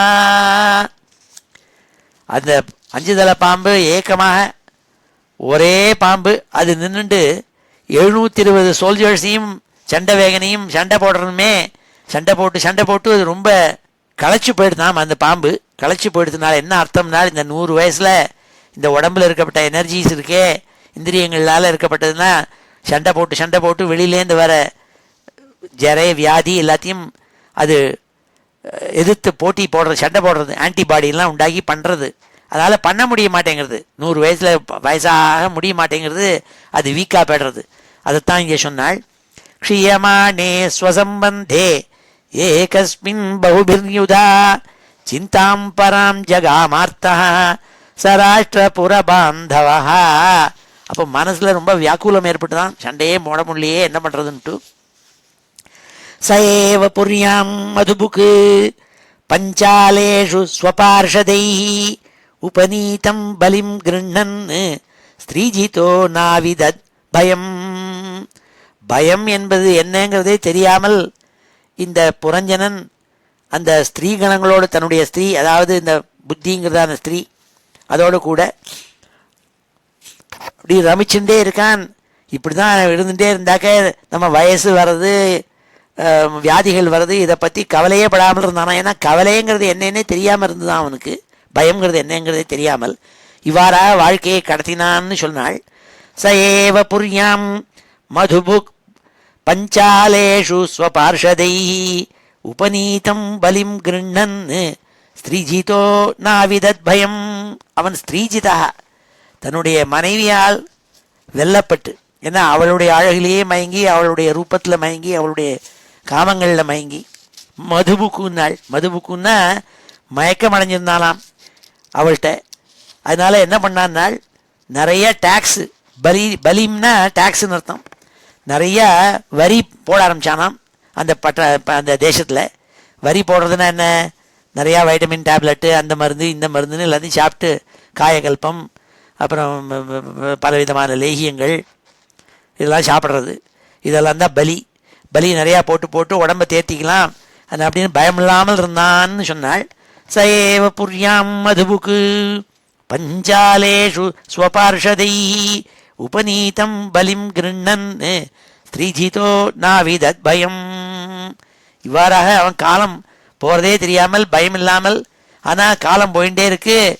அந்த 5 தலை பாம்பு ஏக்கமாக ஒரே பாம்பு அது நின்றுண்டு 720 சோல்ஜர்ஸையும் சண்டை வேகனையும் சண்டை போடுறதுமே சண்டை போட்டு அது ரொம்ப களைச்சி போயிடுதான். அந்த பாம்பு களைச்சி போயிடுறதுனால என்ன அர்த்தம்னா இந்த 100 வயசில் இந்த உடம்புல இருக்கப்பட்ட எனர்ஜிஸ் இருக்கே, இந்திரியங்களால் இருக்கப்பட்டதுன்னா சண்டை போட்டு வெளியிலேருந்து வர ஜரை வியாதி எல்லாத்தையும் அது எதிர்த்து போட்டி போடுறது, சண்டை போடுறது, ஆன்டிபாடியெல்லாம் உண்டாக்கி பண்ணுறது. அதனால் பண்ண முடிய மாட்டேங்கிறது, 100 வயசில் வயசாக முடிய மாட்டேங்கிறது, அது வீக்காக போய்டுறது. அதைத்தான் இங்கே சொன்னாள். க்ஷீயமானே ஸ்வசம்பந்தே ஏகஸ்மின் பகுபிர்யுதா சிந்தாம் பராம் ஜகாமார்த்தா சராஷ்டிரபுரபாந்தவः. அப்போ மனசில் ரொம்ப வியாக்குலம் ஏற்பட்டு தான் சண்டையே போட முடியலையே, என்ன பண்ணுறதுன்ட்டு. சஏவ புரியாம் மதுபுக்கு பஞ்சாலேஷு ஸ்வபார்ஷதைஹி உபநீதம் பலிம் கிருண்ணன் ஸ்திரீஜிதோ நாவிதத் பயம். பயம் என்பது என்னங்கிறதே தெரியாமல் இந்த புரஞ்சனன் அந்த ஸ்திரீகணங்களோடு தன்னுடைய ஸ்திரீ, அதாவது இந்த புத்திங்கிறதான ஸ்திரீ, அதோடு கூட அப்படி ரமிச்சுட்டே இருக்கான். இப்படி தான் இருந்துகிட்டே இருந்தாக்க நம்ம வயசு வர்றது, வியாதிகள் வர்றது, இதை பற்றி கவலையே படாமல் இருந்தானா. ஏன்னா கவலைங்கிறது என்னன்னே தெரியாமல் இருந்துதான் அவனுக்கு, பயங்கிறது என்னங்கிறதே தெரியாமல் இவ்வாறாக வாழ்க்கையை கடத்தினான்னு சொன்னாள். சஏவ புரியாம் மதுபுக் பஞ்சாலேஷு ஸ்வபார்ஷதைஹி உபநீதம் பலிம் கிருண்ணன் ஸ்திரீஜிதோ நாவிதத் பயம். அவன் ஸ்திரீஜிதா, தன்னுடைய மனைவியால் வெல்லப்பட்டு, ஏன்னா அவளுடைய அழகிலேயே மயங்கி, அவளுடைய ரூபத்தில் மயங்கி, அவளுடைய காமங்களில் மயங்கி மதுபுக்குன்னாள். மதுபுக்குன்னா மயக்கம் அடைஞ்சிருந்தாலாம் அவள்கிட்ட. அதனால என்ன பண்ணான்னாள், நிறைய டேக்ஸு, பலிம்னா டேக்ஸுன்னு அர்த்தம், நிறையா வரி போட ஆரம்பித்தானாம் அந்த அந்த தேசத்தில். வரி போடுறதுன்னா என்ன, நிறையா வைட்டமின் டேப்லெட்டு, அந்த மருந்து இந்த மருந்துன்னு எல்லாத்தையும் சாப்பிட்டு, காயகல்பம், அப்புறம் பலவிதமான லேகியங்கள் இதெல்லாம் சாப்பிட்றது, இதெல்லாம் தான் பலி. பலி நிறையா போட்டு போட்டு உடம்பை தேர்த்திக்கலாம் அது அப்படின்னு பயமில்லாமல் இருந்தான்னு சொன்னாள். சஏவ புரியாம் மதுபுக்கு பஞ்சாலேஷு ஸ்வபார்ஷதை உபநீதம் பலிம் கிருண்ணன் ஸ்ரீஜிதோ நாவிதத் பயம். இவ்வாறாக அவன் காலம் போகிறதே தெரியாமல், பயம் இல்லாமல், ஆனால் காலம் போயிட்டே இருக்கு,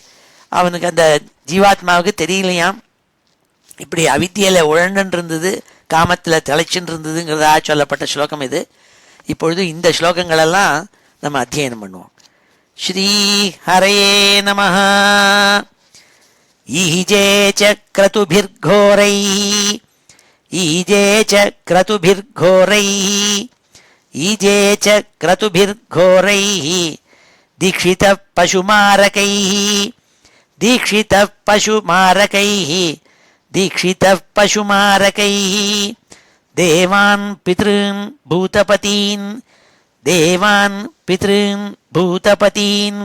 அவனுக்கு அந்த ஜீவாத்மாவுக்கு தெரியலையாம். இப்படி அவித்தியில் உழண்டு இருந்தது, காமத்தில் திளைச்சுன்னு இருந்ததுங்கிறதா சொல்லப்பட்ட ஸ்லோகம் இது. இப்பொழுது இந்த ஸ்லோகங்களெல்லாம் நம்ம அத்தியனம் பண்ணுவோம். ஸ்ரீ ஹரயே நமஹ. ஈஜே ச க்ரதுபிர்ഘോரை, ஈஜே ச க்ரதுபிர்ഘോரை, ஈஜே ச க்ரதுபிர்ঘோரை, தீக்ஷித பசுமாரகை, தீக்ஷித பசுமாரகை, தீக்ஷித பசுமாரகை, தேவான் பித்ருன் பூதபதீன், தேவான் பித்ருன் பூதபதீன்,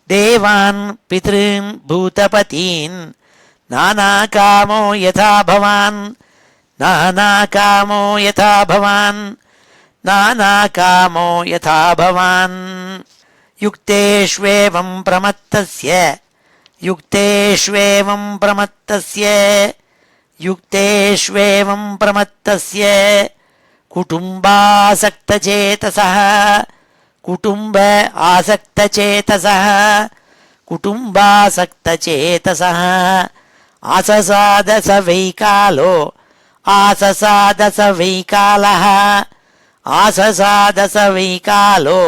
தேவான் பித்ருன் பூதபதீன், நானா காமோ யதா பவான், நானா காமோ யதா பவான், நானா காமோ யதா பவான். யுக்தேஷ்வேவம் பிரமத்தஸ்ய, யுக்தேஷ்வேவம் பிரமத்தஸ்ய, யுக்தேஷ்வேவம் பிரமத்தஸ்ய குடும்பாசக்தசேதசः, குடும்ப ஆசக்தசேதசः, குடும்பாசக்தசேதசः ஆசசாத ச வைகாலோ, ஆசசாத ச வைகாலः, ஆசசாத ச வைகாலோ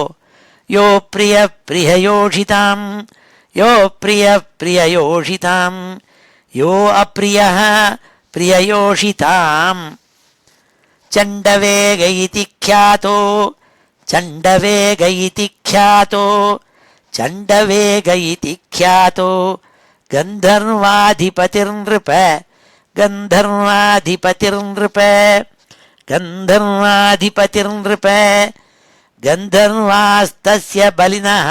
யோ பிரிய பிரியயோஷிதாம், யோ பிரிய பிரியயோஷிதாம், யோ அப்ரியः பிரியயோஷிதாம். சண்டவேக இதி ख्यातो, சண்டவேக இதி ख्यातो, சண்டவேக இதி ख्यातो கந்தர்வாதிபதிர்நృப, கந்தர்வாதிபதிர்நృப, கந்தர்வாதிபதிர்நృப, கந்தர்வாஸ்தஸ்ய பலினः,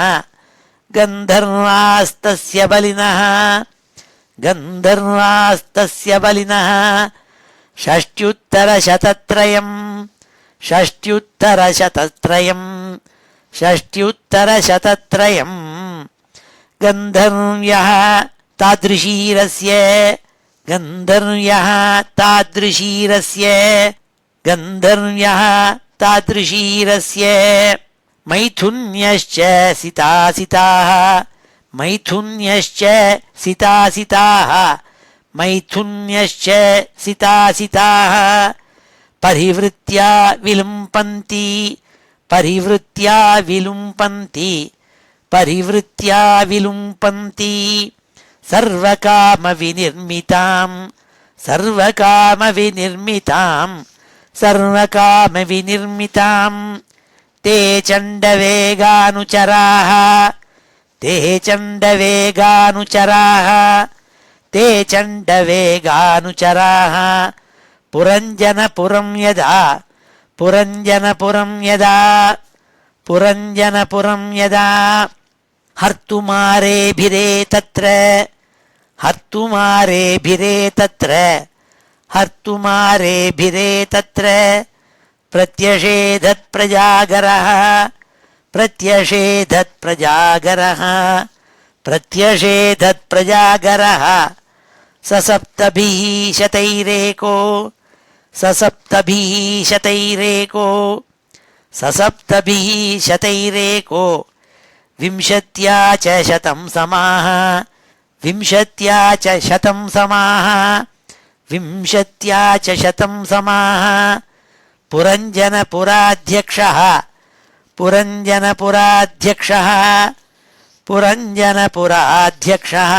கந்தர்வாஸ்தஸ்ய பலினः, கந்தர்வாஸ்தஸ்ய பலினः. षष्ट्युत्तरशतत्रयम्, षष्ट्युत्तरशतत्रयम्, षष्ट्युत्तरशतत्रयम्. गन्धर्व्यः तादृशीरस्य, गन्धर्व्यः तादृशीरस्य, गन्धर्व्यः तादृशीरस्य. मैथुन्यश्च सितासिताः, मैथुन्यश्च सितासिताः, मैथुन्यश्च सितासिताः. परिवृत्या विलुम्पन्ति, परिवृत्या विलुम्पन्ति, परिवृत्या विलुम्पन्ति. सर्वकामविनिर्मितां, सर्वकामविनिर्मितां, सर्वकामविनिर्मितां. ते चण्डवेगानुचराः, ते चण्डवेगानुचराः, ते चण्डवेगानुचराः. पुरञ्जनपुरं यदा, पुरञ्जनपुरं यदा, पुरञ्जनपुरं यदा. हर्तुमारेभिरे तत्र, हर्तुमारेभिरे तत्र, हर्तुमारेभिरे तत्र. प्रत्यषेधत्प्रजागरः, प्रत्यषेधत्प्रजागरः, प्रत्यषेधत्प्रजागरः. ससप्तभिः शतैरेको, ससप्तभिः शतैरेको, ससप्तभिः शतैरेको. विंशत्या च शतं समाः, विंशत्या च शतं समाः, विंशत्या च शतं समाः. पुरञ्जनपुराध्यक्षः, पुरञ्जनपुराध्यक्षः, पुरञ्जनपुराध्यक्षः.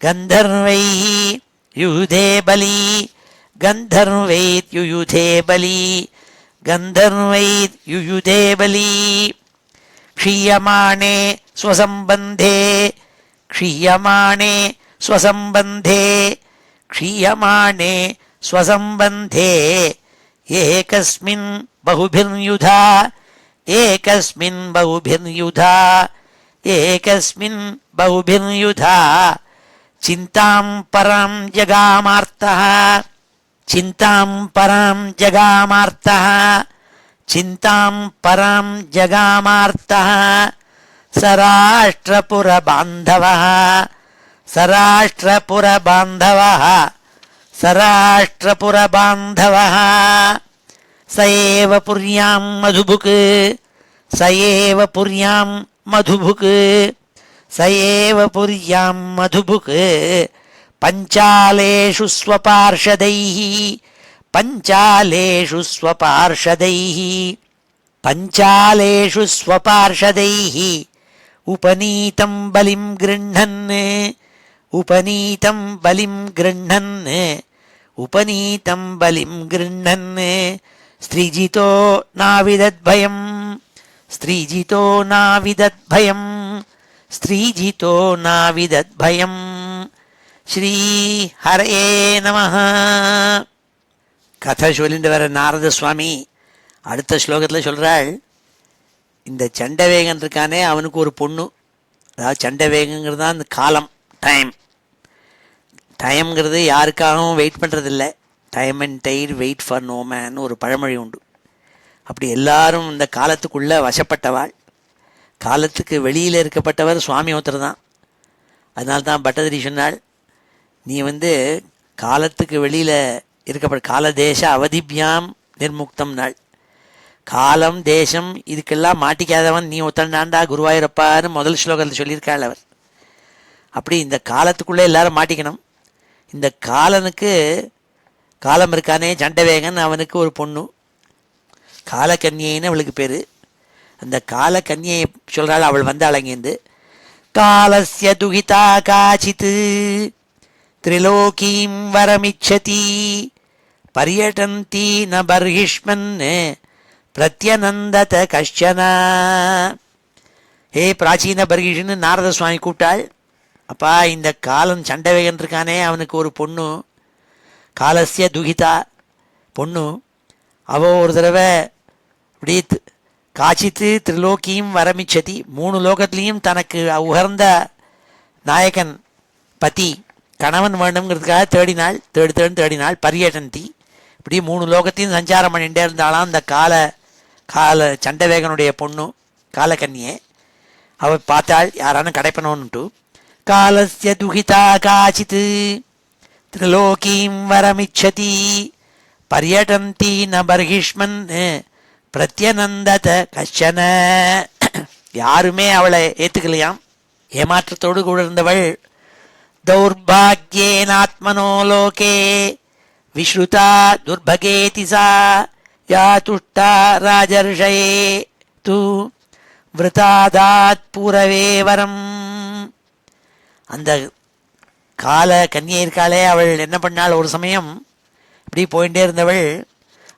गन्धर्वैः யுயுதே பலி கந்தர்வைத் யுயுதே பலி கந்தர்வைத் யுயுதே பலி க்ஷீயமானே ஸ்வசம்பந்தே க்ஷீயமானே ஸ்வசம்பந்தே க்ஷீயமானே ஸ்வசம்பந்தே ஏகஸ்மின் பகுபிர்யுதா ஏகஸ்மின் பகுபிர்யுதா ஏகஸ்மின் பகுபிர்யுதா சிந்தாம் பராம் ஜகாமார்த்தः சிந்தாம் பராம் ஜகாமார்த்தः சிந்தாம் பராம் ஜகாமார்த்தः சராஷ்டிரபுரபாந்தவः சராஷ்டிரபுரபாந்தவः சராஷ்டிரபுரபாந்தவः स एव पुर्यां मधुभुक् स एव पुर्यां मधुभुक् स एव पुर्यां मधुभुक् पञ्चालेषु स्वपार्षदैः पञ्चालेषु स्वपार्षदैः पञ्चालेषु स्वपार्षदैः उपनीतं बलिं गृह्णन् उपनीतं बलिं गृह्णन् उपनीतं बलिं गृह्णन् स्त्रीजितो नाविदद्भयं स्त्रीजितो नाविदद्भयं स्त्रीजितो नाविदद्भयं श्री हरये नमः. கதை சொல்லிட்டு வர நாரத சுவாமி அடுத்த ஸ்லோகத்தில் சொல்கிறாள், இந்த சண்டவேகன் இருக்கானே அவனுக்கு ஒரு பொண்ணு, அதாவது சண்டவேகங்கிறது தான் அந்த காலம், டைம்ங்கிறது யாருக்காகவும் வெயிட் பண்ணுறதில்ல. Time and tide wait for no man ஒரு பழமொழி உண்டு. அப்படி எல்லாரும் இந்த காலத்துக்குள்ளே வசப்பட்டவாள். காலத்துக்கு வெளியில் இருக்கப்பட்டவர் சுவாமி ஒருத்தர் தான். அதனால்தான் பட்டதிரி சொன்னாள், நீ காலத்துக்கு வெளியில் இருக்கப்பட்ட கால தேச அவதிபியாம் நிர்முக்தம் நாள். காலம் தேசம் இதுக்கெல்லாம் மாட்டிக்காதவன் நீ ஒத்தண்டாண்டா குருவாயூரப்பான்னு முதல் ஸ்லோகத்தில் சொல்லியிருக்காள் அவர். அப்படி இந்த காலத்துக்குள்ளே எல்லாரும் மாட்டிக்கணும். இந்த காலனுக்கு காலம் இருக்கானே சண்டவேகன், அவனுக்கு ஒரு பொண்ணு காலக்கன்னின்னு அவளுக்கு பேர். அந்த காலக்கன்னியை சொல்கிறாள். அவள் வந்தாள் அங்கேருந்து. காலஸ்ய துகிதா காச்சித் திரிலோகீம் வரமிச்சதி பர்யடந்தி ந பர்ஹிஷ்மன் பிரத்யநந்தத கஷ்சன. ஹே பிராச்சீன பர்ஹிஷ்னு நாரத சுவாமி கூப்பிட்டாள். அப்பா, இந்த காலன் சண்டவேகன் இருக்கானே அவனுக்கு ஒரு பொண்ணு காலஸ்ய துகிதா பொண்ணு. அவள் ஒரு தடவை இப்படி காச்சித்து திரிலோக்கியும் வரமிச்சதி, 3 லோகத்துலேயும் தனக்கு உகர்ந்த நாயகன் பதி கணவன் வேண்டும்ங்கிறதுக்காக தேடினாள். பர்யடந்தி இப்படி 3 லோகத்தையும் சஞ்சாரம் பண்ணிகிட்டே இருந்தாலாம் அந்த கால சண்டவேகனுடைய பொண்ணு காலக்கன்னியே. அவள் பார்த்தாள் யாரானு கிடைப்பனோன்னுட்டு. காலஸ்ய துகிதா காச்சித் திரிலோகீம் வரமிச்சதி பர்யடந்தி ந பர்ஹிஷ்மன் பிரத்யநந்தத கஷ்சன. யாருமே அவளை ஏற்றுக்கலையாம். ஏமாற்றத்தோடு கூட இருந்தவள். தௌர்பாக்யேனாத்மனோ லோகே விஸ்ருதா துர்பகேதி சா யா துஷ்டா ராஜர்ஷயே து விருதாதாத் பூரவே வரம். அந்த கால கன்னியை இருக்காளே, அவள் என்ன பண்ணாள், ஒரு சமயம் இப்படி போயிட்டே இருந்தவள்.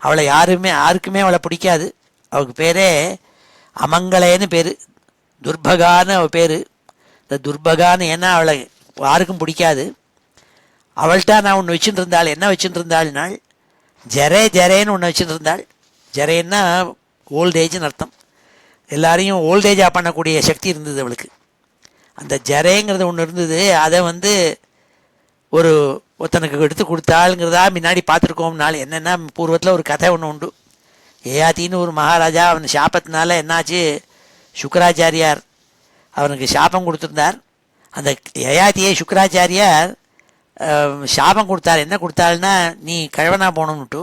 அவளை யாருக்குமே அவளை பிடிக்காது. அவளுக்கு பேரே அமங்கலேன்னு பேர், துர்பகான்னு அவள் பேர். இந்த துர்பகான்னு ஏன்னா அவளை யாருக்கும் பிடிக்காது. அவள்கிட்ட நான் ஒன்று வச்சுட்டு இருந்தாள். என்ன வச்சுட்டு இருந்தாள்னாள், ஜரேன்னு ஒன்று வச்சுட்டு இருந்தாள். ஜரேன்னா ஓல்டேஜ்னு அர்த்தம். எல்லாரையும் ஓல்டேஜாக பண்ணக்கூடிய சக்தி இருந்தது அவளுக்கு. அந்த ஜரேங்கிறது ஒன்று இருந்தது. அதை ஒருத்தனுக்கு எடுத்து கொடுத்தாளுங்கிறதா முன்னாடி பார்த்துருக்கோம்னால. என்னென்னா பூர்வத்தில் ஒரு கதை ஒன்று உண்டு. ஏயாத்தின்னு ஒரு மகாராஜா, அவன் சாபத்தினால என்னாச்சு, சுக்கராச்சாரியார் அவனுக்கு சாபம் கொடுத்துருந்தார். அந்த யயாத்தியை சுக்கராச்சாரியார் சாபம் கொடுத்தார். என்ன கொடுத்தாள்னா, நீ கழவனாக போகணுன்னுட்டு.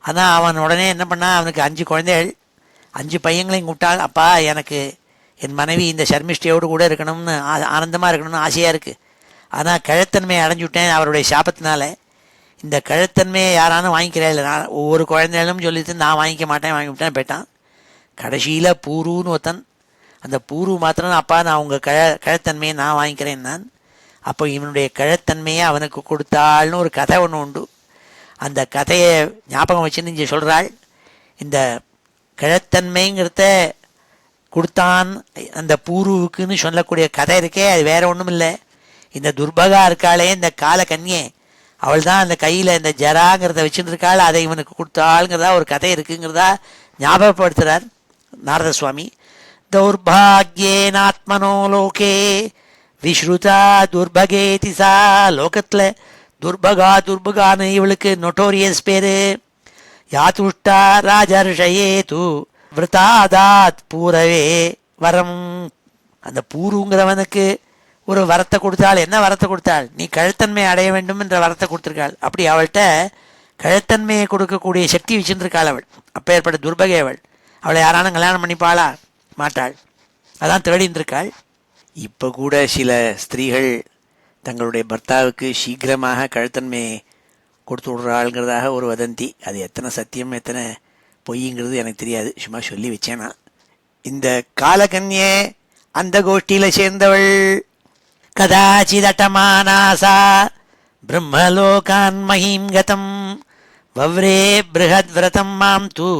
ஆனால் அவன் உடனே என்ன பண்ணால், அவனுக்கு 5 குழந்தைகள், 5 பையங்களையும் கூப்பிட்டாள். அப்பா, எனக்கு என் மனைவி இந்த சர்மிஷ்டியோடு கூட இருக்கணும்னு ஆனந்தமாக இருக்கணும்னு ஆசையாக இருக்குது. ஆனால் கழத்தன்மையை அடைஞ்சுவிட்டேன் அவருடைய சாபத்தினால. இந்த கழத்தன்மையை யாரானும் வாங்கிக்கிறேன் இல்லை, நான் ஒவ்வொரு குழந்தைகளும் சொல்லிட்டு நான் வாங்கிக்க மாட்டேன் வாங்கிவிட்டேன் போயிட்டான். கடைசியில் பூருன்னு ஒருத்தன், அந்த பூரு மாத்திரம் அப்பா நான் உங்கள் கழத்தன்மையை நான் வாங்கிக்கிறேன் நான். அப்போ இவனுடைய கழத்தன்மையை அவனுக்கு கொடுத்தாள்னு ஒரு கதை ஒன்று உண்டு. அந்த கதையை ஞாபகம் வச்சுன்னு இங்கே சொல்கிறாள். இந்த கழத்தன்மைங்கிறத கொடுத்தான் அந்த பூருவுக்குன்னு சொல்லக்கூடிய கதை இருக்கே, அது வேற ஒன்றும் இல்லை. இந்த துர்பகா இருக்காளே, இந்த கால கன்யே, அவள் தான் அந்த கையில் இந்த ஜராங்கிறத வச்சுட்டு இருக்காள், அதை இவனுக்கு கொடுத்தாளுங்கிறதா ஒரு கதை இருக்குங்கிறதா ஞாபகப்படுத்துகிறார் நாரத சுவாமி. தௌர்பாகியேனாத்மனோ லோகே விஸ்ருதா துர்பகேதி சா. லோகத்தில் துர்பகான்னு இவளுக்கு நொட்டோரியஸ் பேரு. யாத்துஷ்டா ராஜர்ஷயே தூ விரதாதாத் பூரவே வரம். அந்த பூருங்கிறவனுக்கு ஒரு வரத்தை கொடுத்தாள். என்ன வரத்தை கொடுத்தாள்? நீ கழுத்தன்மை அடைய வேண்டும் என்ற வரத்தை கொடுத்துருக்காள். அப்படி அவள்கிட்ட கழுத்தன்மையை கொடுக்கக்கூடிய சக்தி வச்சுருக்காள் அவள். அப்போ ஏற்பட்ட துர்பகை அவள். அவளை யாரானும் கல்யாணம் பண்ணிப்பாளா? மாட்டாள். அதான் தேடிந்திருக்காள். இப்போ கூட சில ஸ்திரீகள் தங்களுடைய பர்த்தாவுக்கு சீக்கிரமாக கழுத்தன்மையை கொடுத்து விடுறாள்ங்கிறதாக ஒரு வதந்தி. அது எத்தனை சத்தியம் எத்தனை பொய்ங்கிறது எனக்கு தெரியாது, சும்மா சொல்லி வச்சேனா. இந்த காலகன்யே அந்த கோஷ்டியில் சேர்ந்தவள். கதாச்சிதட்டமானாசா பிரம்மலோகான் மஹீம் கதம் வவ்ரே பிருஹத் விரதம் மாம் தூ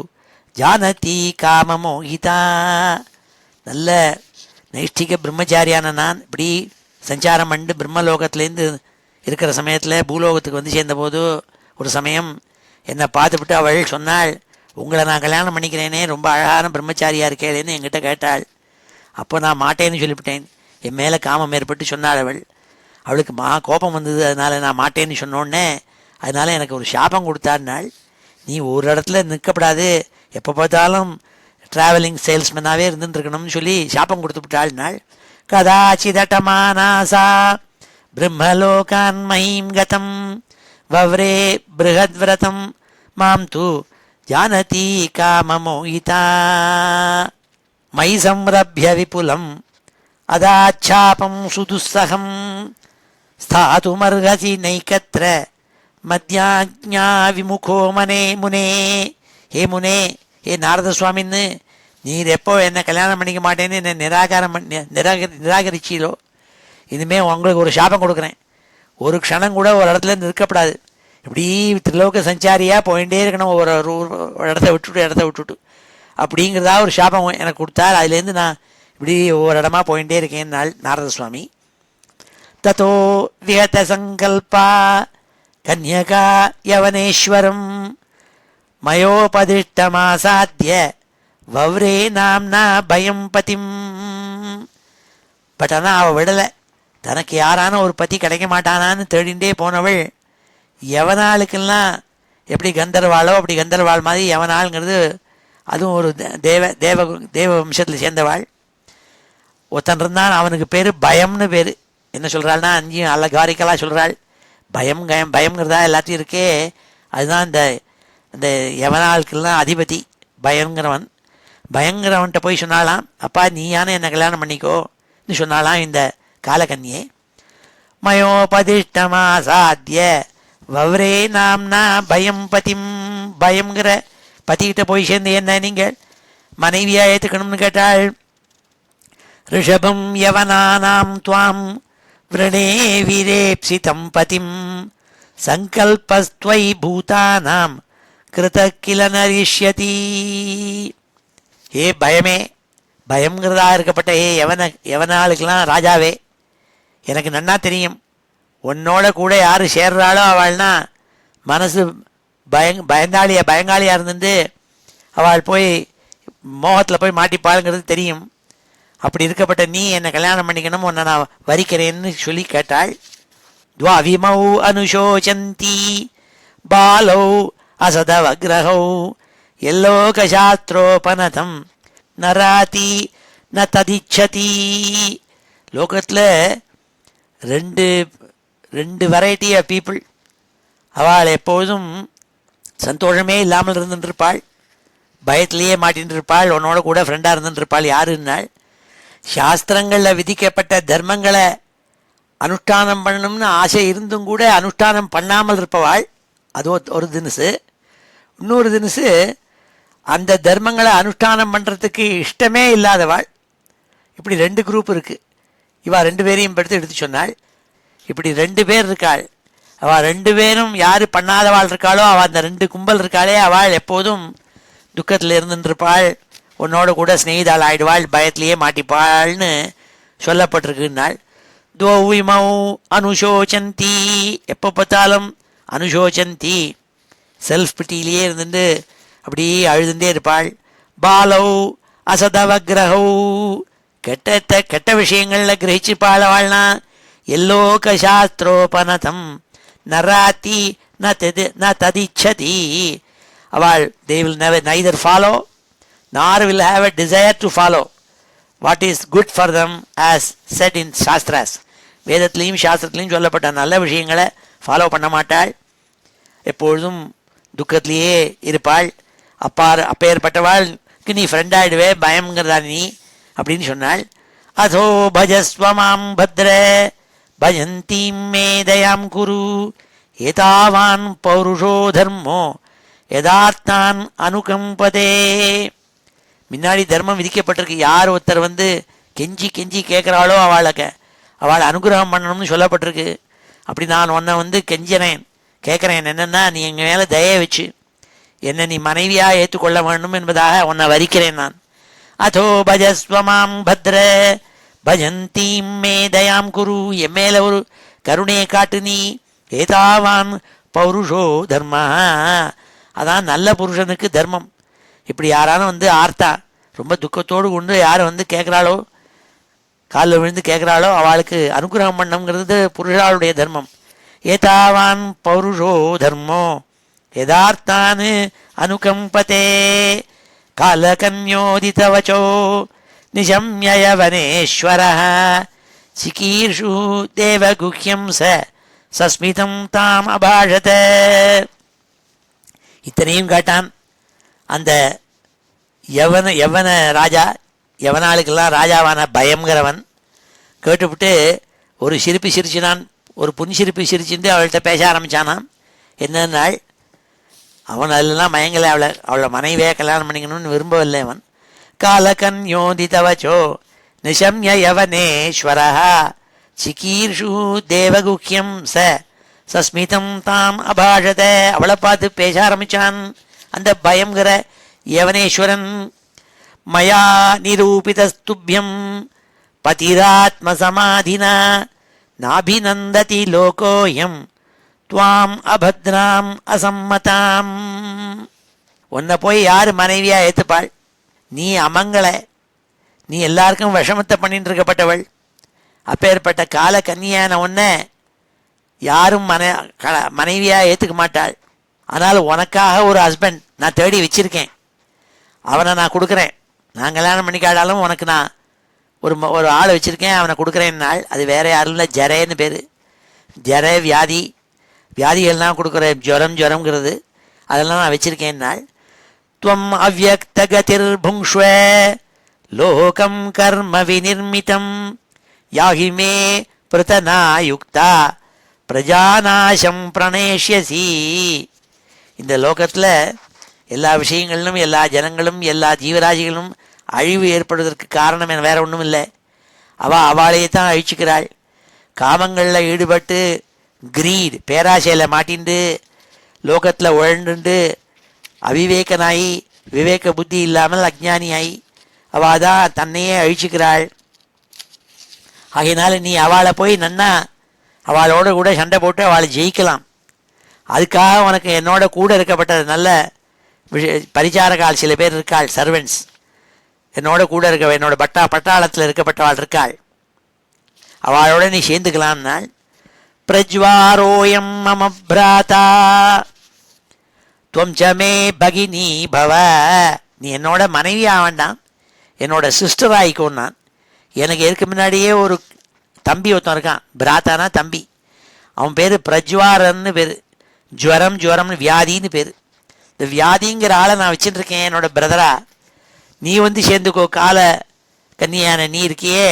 ஜானதி காமமோகிதா. நல்ல நைஷ்டிக பிரம்மச்சாரியான நான் இப்படி சஞ்சாரம் பண்ணி பிரம்மலோகத்திலேருந்து இருக்கிற சமயத்தில் பூலோகத்துக்கு வந்து சேர்ந்தபோது ஒரு சமயம் என்னை பார்த்துவிட்டு அவள் சொன்னாள், உங்களை நான் கல்யாணம் பண்ணிக்கிறேனே, ரொம்ப அழகான பிரம்மச்சாரியாக இருக்கேன்னு என்கிட்ட கேட்டாள். அப்போ நான் மாட்டேன்னு சொல்லிவிட்டேன். என் மேலே காமம் ஏற்பட்டு சொன்னாள் அவள். அவளுக்கு கோபம் வந்தது. அதனால் நான் மாட்டேன்னு சொன்னோடனே அதனால் எனக்கு ஒரு சாபம் கொடுத்தாருனாள். நீ ஒரு இடத்துல நிற்கப்படாது, எப்போ பார்த்தாலும் ட்ராவலிங் சேல்ஸ்மேனாகவே இருந்துருக்கணும்னு சொல்லி சாபம் கொடுத்து விட்டாள்னாள். கதாச்சிதட்டமானாசா பிரம்மலோகான் மஹீம் கதம் வவ்ரே பிருஹத்விரதம் மாம் தூ ஜானதி காமமோகிதா. மயி சம்ரப்ய விபுலம் அதாச்சாபம் சுதுஸ்ஸகம் ஸ்தாதுமர்ஹசி நைகத்ர மத்யாஜ்ஞா விமுகோ மனே முனே. ஹே முனே, ஹே நாரத சுவாமின்னு நீர் எப்போ என்னை கல்யாணம் பண்ணிக்க மாட்டேன்னு என்னை நிராகரிச்சீரோ, இனிமேல் உங்களுக்கு ஒரு சாபம் கொடுக்குறேன். ஒரு க்ஷணம் கூட ஒரு இடத்துல நிற்கப்படாது. இப்படி திரிலோக சஞ்சாரியாக போயிட்டே இருக்கணும், ஒரு இடத்த விட்டுட்டு அப்படிங்கிறதா ஒரு சாபம் எனக்கு கொடுத்தார். அதுலேருந்து நான் இப்படி ஒவ்வொரு இடமா போயிட்டே இருக்கேன் நாரத சுவாமி. ததோ விஹத சங்கல்பா கன்யகா யவனேஸ்வரம் மயோபதிஷ்டமாசாத்திய வவ்ரே நாம்னா பயம் பதிம். பட் ஆனால் அவள் விடலை. தனக்கு யாரான ஒரு பதி கிடைக்க மாட்டானான்னு தேடிண்டே போனவள் எவனாளுக்கெல்லாம் எப்படி கந்தர்வாளோ அப்படி கந்தர்வாள் மாதிரி எவனாளுங்கிறது, அதுவும் ஒரு தேவ வம்சத்தில் சேர்ந்தவாள். ஒருத்தன் இருந்தான், அவனுக்கு பேர் பயம்னு பேர். என்ன சொல்கிறாள்னா, அங்கேயும் அலகாரிக்கலாக சொல்கிறாள். பயம்ங்கிறதா எல்லாத்தையும் இருக்கே, அதுதான் இந்த எவனாளுக்கெல்லாம் அதிபதி பயங்கிறவன். பயங்கரவன்கிட்ட போய் சொன்னாலாம், அப்பா நீயான என்னை கல்யாணம் பண்ணிக்கோன்னு சொன்னாலாம் இந்த காலகன்யே. மயோபதிஷ்டமாசாத்திய வவ்ரே நாம்னா பயம் பதிம். பயங்கிற பதிக்கிட்ட போய் சேர்ந்து என்ன நீங்கள் மனைவியாக ஏற்றுக்கணும்னு கேட்டாள். ரிஷபம் யவனானாம் துவாம் விரணே வீரேப்சிதம் பதிம் சங்கல்பஸ்த்வை பூதானாம் கிருத கில நரிஷ்யதி. ஏ பயமே, பயங்கிறதா இருக்கப்பட்ட எவனாளுக்கெல்லாம் ராஜாவே, எனக்கு நன்னா தெரியும், உன்னோட கூட யார் சேர்றாளோ அவள்னா மனசு பயங்காளியாக இருந்துட்டு அவள் போய் மோகத்தில் போய் மாட்டிப்பாளுங்கிறது தெரியும். அப்படி இருக்கப்பட்ட நீ என்னை கல்யாணம் பண்ணிக்கணும், உன்னை நான் வரிக்கிறேன்னு சொல்லி கேட்டாள். துவாவிமௌ அனுஷோச்சந்தி பாலௌ அசதவக்ரஹௌ எல்லோகசாஸ்திரோபனதம் நராதி ந ததிச்சதி. லோகத்தில் ரெண்டு வெரைட்டி ஆஃப் பீப்புள். அவள் எப்போதும் சந்தோஷமே இல்லாமல் இருந்துருப்பாள், பயத்திலேயே மாட்டின்னு இருப்பாள், உன்னோட கூட ஃப்ரெண்டாக இருந்துருப்பாள். யாருன்னாள், சாஸ்திரங்களில் விதிக்கப்பட்ட தர்மங்களை அனுஷ்டானம் பண்ணணும்னு ஆசை இருந்தும் கூட அனுஷ்டானம் பண்ணாமல் இருப்பவாள். அது ஒரு தினசு. இன்னொரு தினசு அந்த தர்மங்களை அனுஷ்டானம் பண்ணுறதுக்கு இஷ்டமே இல்லாதவாள். இப்படி ரெண்டு குரூப் இருக்குது. இவள் ரெண்டு பேரையும் எடுத்து சொன்னாள். இப்படி 2 பேர் இருக்காள். அவள் 2 பேரும் யார் பண்ணாதவாள் இருக்காளோ அவள் அந்த 2 கும்பல் இருக்காளே அவள் எப்போதும் துக்கத்தில் இருந்துருப்பாள், உன்னோட கூட ஸ்நேகிதாள் ஆயிடுவாள், பயத்திலேயே மாட்டிப்பாள்னு சொல்லப்பட்டிருக்குன்னாள். துவௌவிமௌ அனுஷோச்சந்தி, எப்போ பார்த்தாலும் அனுஷோச்சந்தி செல்ஃப் பிட்டியிலேயே இருந்துட்டு அப்படியே அழுதுண்டே இருப்பாள். பாலௌ அசதவக்ரஹௌ, கெட்ட விஷயங்களில் கிரகிச்சுப்பாள் அவள்னா. எல்லோக சாஸ்திரோபனதம் நராத்தி ந ததிச்சதி, அவள் they will neither follow nor will have a desire to follow what is good for them as said in shastras. வேதத்திலையும் சாஸ்திரத்திலையும் சொல்லப்பட்ட நல்ல விஷயங்களை ஃபாலோ பண்ண மாட்டாள், எப்பொழுதும் துக்கத்திலேயே இருப்பாள். அப்பேற்பட்டவாளுக்கு நீ ஃப்ரெண்ட் ஆகிடுவே, பயம்ங்கிறதா நீ அப்படின்னு சொன்னாள். அதோ பஜஸ்வமாம் பத்ர பஜந்தீம் மே தயாம் குரு ஏதாவான் பௌருஷோ தர்மோ யதார்த்தான் அனுகம்பதே. முன்னாடி தர்மம் விதிக்கப்பட்டிருக்கு, யார் ஒருத்தர் கெஞ்சி கெஞ்சி கேட்குறாளோ அவளை அனுகிரகம் பண்ணணும்னு சொல்லப்பட்டிருக்கு. அப்படி நான் உன்னை கெஞ்சினேன், கேட்குறேன் என்னென்னா நீ எங்கள் மேலே தயை வச்சு என்னை நீ மனைவியாக ஏற்றுக்கொள்ள வேண்டும் என்பதாக உன்னை வரிக்கிறேன் நான். அதோ பஜஸ்வமாம் பத்ர பஜந்தீம் மே தயாம் குரு, என் மேலே ஒரு கருணையை காட்டு நீ. ஏதாவான் பௌருஷோ தர்ம, அதான் நல்ல புருஷனுக்கு தர்மம். இப்படி யாராலும் ஆர்த்தா ரொம்ப துக்கத்தோடு கொண்டு யார் கேட்குறாளோ, காலில் விழுந்து கேட்குறாளோ அவளுக்கு அனுகிரகம் பண்ணணுங்கிறது புருஷாளுடைய தர்மம். ஏதாவான் பௌருஷோ தர்மோ யதார்த்தான் அனுகம்பதே. காலகன்யோதிதவச்சோ நிஷம்யவனேஸ்வர சிகீர்ஷு தேவகுஹ்யம் சஸ்மிதம் தாம் அபாஷத. இத்தனையும் கேட்டான் அந்த யவன ராஜா, யவனாளுக்கெல்லாம் ராஜாவான பயம்ங்கிறவன். கேட்டுவிட்டு ஒரு சிரிப்பு சிரிச்சினான், ஒரு புன்சிரிப்பு சிரிச்சுட்டு அவள்கிட்ட பேச ஆரம்பித்தானான். என்னன்னாள், அவன் அதெல்லாம் மயங்கலை, அவளை மனைவியாக கல்யாணம் பண்ணிக்கணும்னு விரும்பவில்லை அவன். காலகன்யோதிதவச்சோ நிஷம்ய யவனேஸ்வர சிகீர்ஷு தேவகுஹ்யம் சஸ்மிதம் தாம் அபாஷத. அவளை பார்த்து பேச ஆரம்பித்தான் அந்த பயம்ங்கிற யவனேஸ்வரன். மயா நிரூபிதஸ்துப்யம் பதிராத்மசமாதினா நாபிநந்ததி லோகோயம் துவாம் அபத்ராம் அசம்மதாம். உன்னை போய் யார் மனைவியாக ஏற்றுப்பாள்? நீ அமங்களை, நீ எல்லாருக்கும் விஷமத்தை பண்ணிட்டு இருக்கப்பட்டவள். அப்பேற்பட்ட கால கன்னியான உன்னை யாரும் மனைவியாக ஏற்றுக்க மாட்டாள். ஆனால் உனக்காக ஒரு ஹஸ்பண்ட் நான் தேடி வச்சிருக்கேன், அவனை நான் கொடுக்குறேன். நான் கல்யாணம் பண்ணிக்காடாலும் உனக்கு நான் ஒரு ஆள் வச்சுருக்கேன், அவனை கொடுக்குறேன்னாள். அது வேறு யாரும் இல்லை, ஜரேன்னு பேர். ஜர வியாதிகள்லாம் கொடுக்குற ஜுரம்ங்கிறது அதெல்லாம் நான் வச்சுருக்கேன்னாள். துவம் அவ்யக்தகதிர் புங்ஷ்வ லோகம் கர்ம விநிர்மிதம் யாஹிமே பிரதனாயுக்தா பிரஜாநாசம் பிரணேஷ்யசி. இந்த லோகத்தில் எல்லா விஷயங்களிலும் எல்லா ஜனங்களும் எல்லா ஜீவராசிகளும் அழிவு ஏற்படுவதற்கு காரணம் வேற ஒன்றும் இல்லை, அவளையே தான் அழிச்சுக்கிறாள். காமங்களில் ஈடுபட்டு கிரீட் பேராசையில் மாட்டிண்டு லோகத்தில் உழண்டுண்டு அவிவேகனாயி விவேக புத்தி இல்லாமல் அஜ்ஞானியாயி அவள் தான் தன்னையே அழிச்சுக்கிறாள். ஆகையினால நீ அவளை போய் நன்னா அவளோட கூட சண்டை போட்டு அவளை ஜெயிக்கலாம். அதுக்காக உனக்கு என்னோட கூட இருக்கப்பட்ட நல்ல பரிச்சாரகால் சில பேர் இருக்காள், சர்வெண்ட்ஸ் என்னோட கூட இருக்க, என்னோட பட்டாளத்தில் இருக்கப்பட்டவாள் இருக்காள், அவளோட நீ சேர்ந்துக்கலாம்னாள். பிரஜ்வாரோயம் மம பிராதா துவம் சமே பகினி பவ. நீ என்னோட மனைவியாக வேண்டாம், என்னோட சிஸ்டர் ஆகிக்கோன்னான். எனக்கு இதுக்கு முன்னாடியே ஒரு தம்பி ஒருத்தன் இருக்கான், பிராத்தானா தம்பி, அவன் பேர் பிரஜ்வாரன்னு பேர். ஜுவரம்னு வியாதின்னு பேர். இந்த வியாதிங்கிற ஆளை நான் வச்சுட்டுருக்கேன் என்னோட பிரதரா. நீ சேர்ந்துக்கோ, கால கன்னியான நீ இருக்கியே,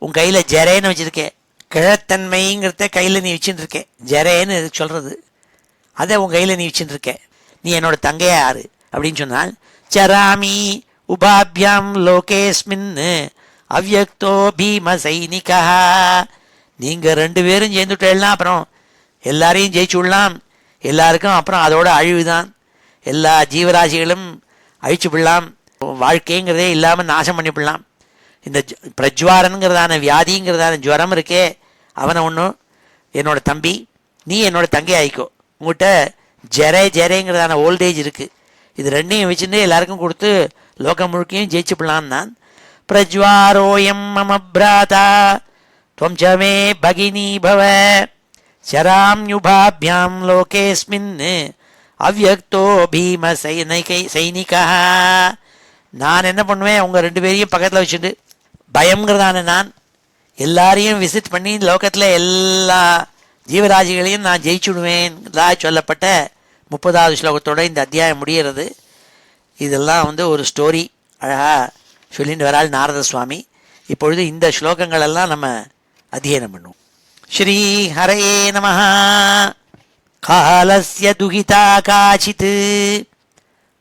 உன் கையில் ஜரேன்னு வச்சுருக்கேன், கிழத்தன்மைங்கிறத கையில் நீ வச்சுட்டு இருக்கேன், ஜரேன்னு சொல்கிறது, அதை உன் கையில் நீ வச்சுட்டு இருக்கேன். நீ என்னோட தங்கையா யாரு அப்படின்னு சொன்னால், சராமி உபாபியாம் லோகேஸ்மின் அவ்யக்தோ பீம சைனிகா நீங்கள் 2 பேரும் சேர்ந்துட்டேன்னா அப்புறம் எல்லாரையும் ஜெயிச்சு விடலாம். எல்லாருக்கும் அப்புறம் அதோட அழிவு தான். எல்லா ஜீவராசிகளும் அழிச்சு விடலாம். வாழ்க்கைங்கிறதே இல்லாமல் நாசம் பண்ணிவிடலாம். இந்த பிரஜ்வாரனுங்கிறதான வியாதிங்கிறதான ஜுவரம் இருக்கே, அவனை ஒன்றும் என்னோட தம்பி, நீ என்னோட தங்கை ஆயிக்கோ. உங்கள்கிட்ட ஜெரேங்கிறதான ஓல்டேஜ் இருக்குது. இது ரெண்டையும் வச்சுட்டு எல்லாருக்கும் கொடுத்து லோகம் முழுக்கையும் ஜெயிச்சுப்படலாம் தான். பிரஜ்வாரோயம் மம பிராதா त्वं च मे भगिनी भव शराम्युभाभ्यां लोकेऽस्मिन् அவ்யக்தோ பீம சைனிகா. நான் என்ன பண்ணுவேன், உங்கள் 2 பேரையும் பக்கத்தில் வச்சுட்டு பயங்கிறதான நான் எல்லாரையும் விசிட் பண்ணி லோகத்தில் எல்லா ஜீவராசிகளையும் நான் ஜெயிச்சுடுவேன் சொல்லப்பட்ட 30வது ஸ்லோகத்தோடு இந்த அத்தியாயம் முடிகிறது. இதெல்லாம் ஒரு ஸ்டோரி அழகாக சொல்லிட்டு வரால் நாரத சுவாமி. இப்பொழுது இந்த ஸ்லோகங்களெல்லாம் நம்ம அத்தியனம் பண்ணுவோம். ஸ்ரீ ஹரயே நமஹ. காலஸ்ய துகிதா காசித்,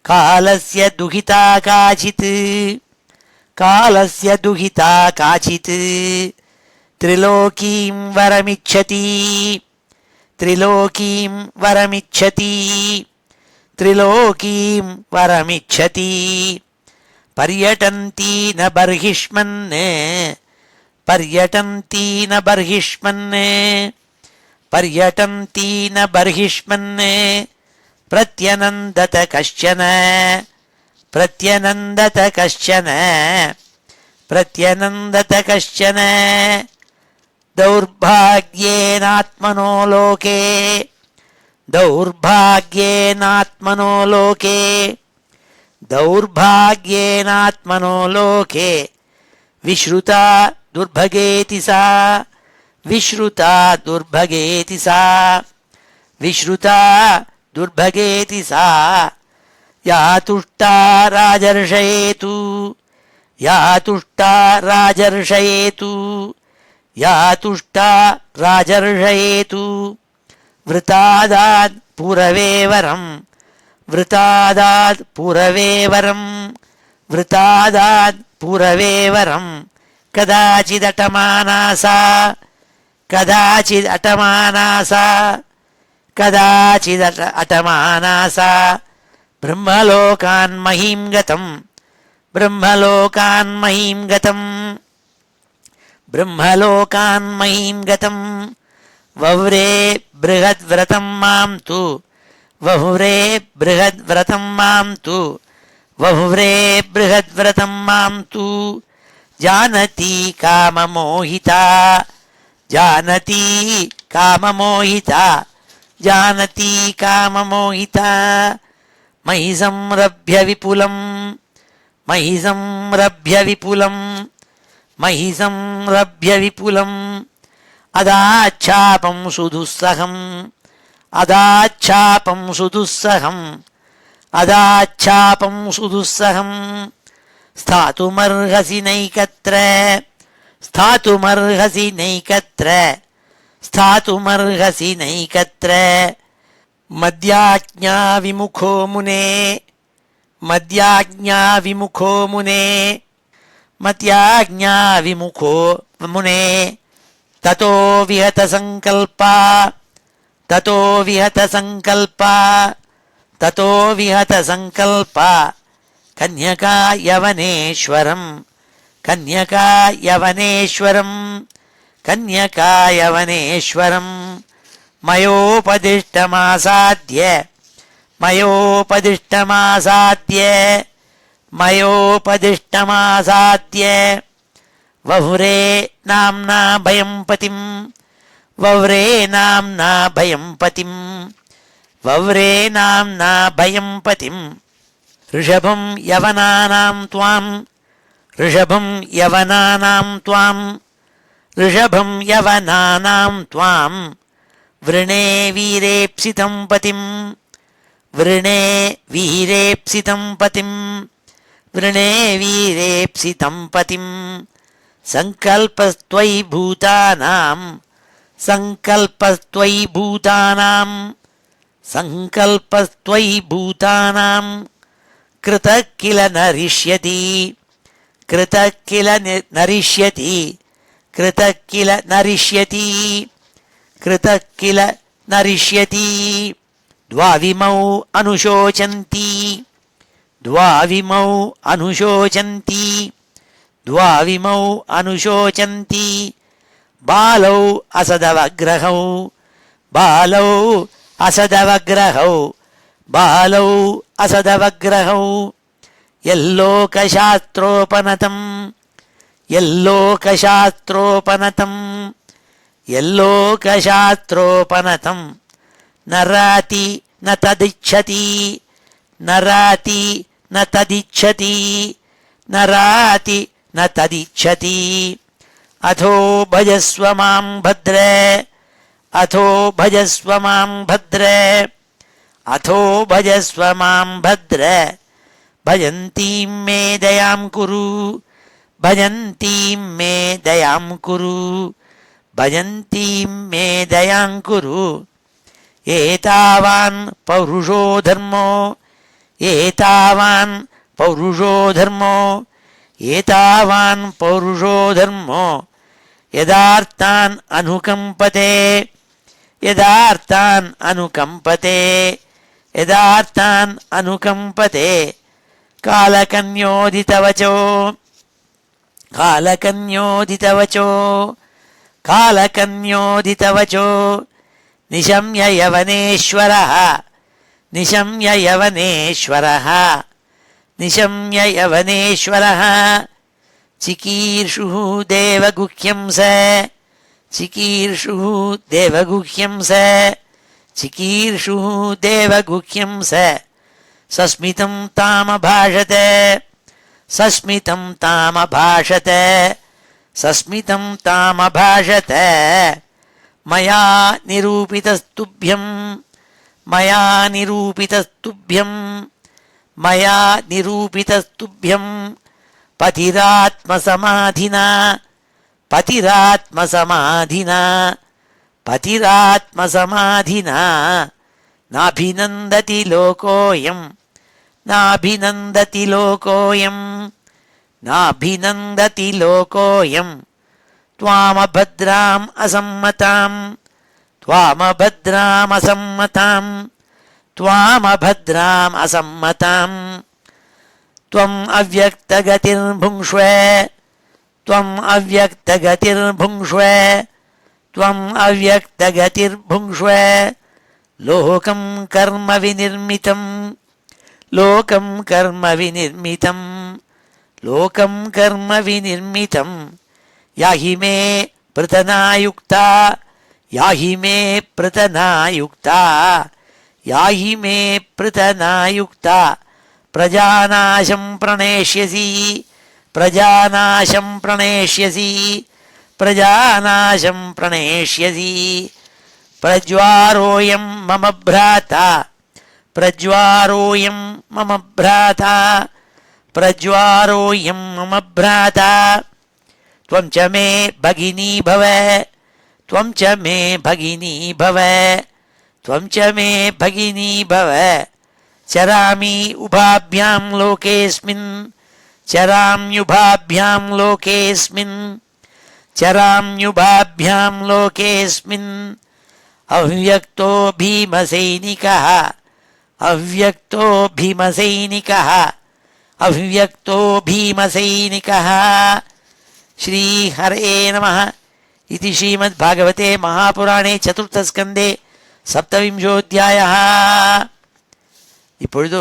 காலஸ்ய துகிதா காசித், காலஸ்ய துகிதா காசித் த்ரிலோகீம் வரமிச்சதி, த்ரிலோகீம் வரமிச்சதி, த்ரிலோகீம் வரமிச்சதி. பர்யடந்தி ந பர்ஹிஷ்மன், பர்யடந்தி ந பர்ஹிஷ்மன், பர்யடந்தி ந பர்ஹிஷ்மன். பிரத்யனந்தத கஷ்சன, பிரத்யனந்தத கஷ்சன, பிரத்யனந்தத கஷ்சன. தௌர்பாக்யேனாத்மனோ லோகே, தௌர்பாக்யேனாத்மனோ லோகே, दौर्भाग्येनात्मनो लोके विश्रुता दुर्भगेति सा, विश्रुता दुर्भगेति सा, विश्रुता दुर्भगेति सा. या तुष्टा राजर्षयेतु, या तुष्टा राजर्षयेतु, या तुष्टा राजर्षयेतु. वृतादात् पुरवेवरम्, वृतादात् पुरवेवरम्, वृतादात् पुरवेवरम्. कदाचिदटमानासा, कदाचिदटमानासा, कदाचिदटमानासा. ब्रह्मलोकान् महीं गतम्, ब्रह्मलोकान् महीं गतम्, ब्रह्मलोकान् महीं गतम्. वव्रे बृहद्व्रतं मां तु, वहुरे बृहद्व्रतं मां तु, वहुरे बृहद्व्रतं मां तु. जानती काममोहिता, जानती काममोहिता, जानती काममोहिता. मयि संरभ्य विपुलम्, मयि संरभ्य विपुलम्, मयि संरभ्य विपुलम्. अदाच्छापं सुदुस्सहम्, अदाच्छापं सुदुस्सहम्, अदाच्छापं सुदुस्सहम्. स्थातुमर्हसि नैकत्र, स्थातुमर्हसि नैकत्र, स्थातुमर्हसि नैकत्र. मद्याज्ञा विमुखो मुने, मद्याज्ञा विमुखो मुने, मद्याज्ञा विमुखो मुने. ततो विहत संकल्पा, ततो विहत संकल्पा, ततो विहत संकल्पा. कन्यका यवनेश्वरम्, कन्यका यवनेश्वरम्, कन्यका यवनेश्वरम्. मयोपदिष्टमासाद्य, मयोपदिष्टमासाद्य, मयोपदिष्टमासाद्य. वहुरे नाम्ना भयं पतिम्, वव्रे नाम्ना भयं पतिम्, वव्रे नाम्ना भयं पतिम्. ऋषभं यवनानां त्वां, ऋषभं यवनानां त्वां, ऋषभं यवनानां त्वां. वृणे वीरेप्सितं पतिं, वृणे वीरेप्सितं पतिं, वृणे वीरेप्सितं पतिं. संकल्पस्त्वयि भूतानां, संकल्पस्त्वयि भूतानां, संकल्पस्त्वयि भूतानां. कृतः किल नरिष्यति, कृतः किल नरिष्यति, கிருத கில நரிஷ்யதி கிருத கில நரிஷ்யதி துவாவிமௌ அனுஷோசந்தி துவாவிமௌ அனுஷோசந்தி துவாவிமௌ அனுஷோசந்தி பாலௌ அசதவக்ரஹௌ பாலௌ அசதவக்ரஹௌ பாலௌ அசதவக்ரஹௌ எல்லோகசாஸ்திரோபனதம் எல்லோகசாஸ்திரோபனதம் எல்லோகசாஸ்திரோபனதம் நராதி ந ததிச்சதி நராதி ந ததிச்சதி நராதி ந ததிச்சதி அதோ பஜஸ்வ மாம் பத்ரே அதோ பஜஸ்வ மாம் பத்ரே அதோ பஜஸ்வ மாம் பத்ரே பஜந்தீம் மே தயாம் குரு பஜந்தீம் மே தயாம் குரு பஜந்தீம் மே தயாம் குரு ஏதாவான் பௌருஷோ தர்மோ ஏதாவான் பௌருஷோ தர்மோ ஏதாவான் பௌருஷோ தர்மோ யதார்த்தான் அனுகம்பதே யதார்த்தான் அனுகம்பதே யதார்த்தான் அனுகம்பதே காலகன்யோதிதவச்சோ காலகன்யோதிதவச்சோ காலகன்யோதிதவச்சோ நிஷம்ய யவனேஸ்வரः நிஷம்ய யவனேஸ்வரः நிஷம்ய யவனேஸ்வரः சிகீர்ஷுः தேவகுஹ்யம் ச சிகீர்ஷுः தேவகுஹ்யம் ச சிகீர்ஷுः தேவகுஹ்யம் ச சஸ்மிதம் தாமபாஷதே சஸ்மிதம் தாமபாஷதே சஸ்மிதம் தாமபாஷதே மயா நிரூபிதஸ்துப்யம் மயா நிரூபிதஸ்துப்யம் மயா நிரூபிதஸ்துப்யம் பதிராத்மசமாதினா பதிராத்மசமாதினா பதிராத்மசமாதினா நாபிநந்ததி லோகோயம் நாபிநந்ததி லோகோயம் நாபிநந்ததி லோகோயம் त्वामभद्राम् असम्मताम् त्वामभद्राम् असम्मताम् त्वामभद्राम् असम्मताम् त्वम् अव्यक्तगतिर्भुङ्क्ष्व त्वम् अव्यक्तगतिर्भुङ्क्ष्व त्वम् अव्यक्तगतिर्भुङ्क्ष्व लोकम् कर्म विनिर्मितम् लोकम् कर्म विनिर्मितम् लोकम् कर्म विनिर्मितम् याहि मे प्रतनायुक्ता याहि मे प्रतनायुक्ता याहि मे प्रतनायुक्ता प्रजानाशं प्रणेष्यसि प्रजानाशं प्रणेष्यसि प्रजानाशं प्रणेष्यसि प्रज्वारोऽयं मम भ्राता प्रज्वारोऽयं मम भ्राता प्रज्वारोऽयं मम भ्राता त्वं च मे भगिनी भव त्वं च मे भगिनी भव त्वं च मे भगिनी भव चरामि उभाभ्यां लोकेऽस्मिन् चराम्युभाभ्यां लोकेऽस्मिन् चराम्युभाभ्यां लोकेऽस्मिन् अव्यक्तो भीमसैनिकः अव्यक्तो भीमसैनिकः अव्यक्तो भीमसैनिकः श्री हरे नमः इति श्रीमद्भागवते महापुराणे चतुर्थस्कन्धे सप्तविंशोऽध्यायः. இப்பொழுது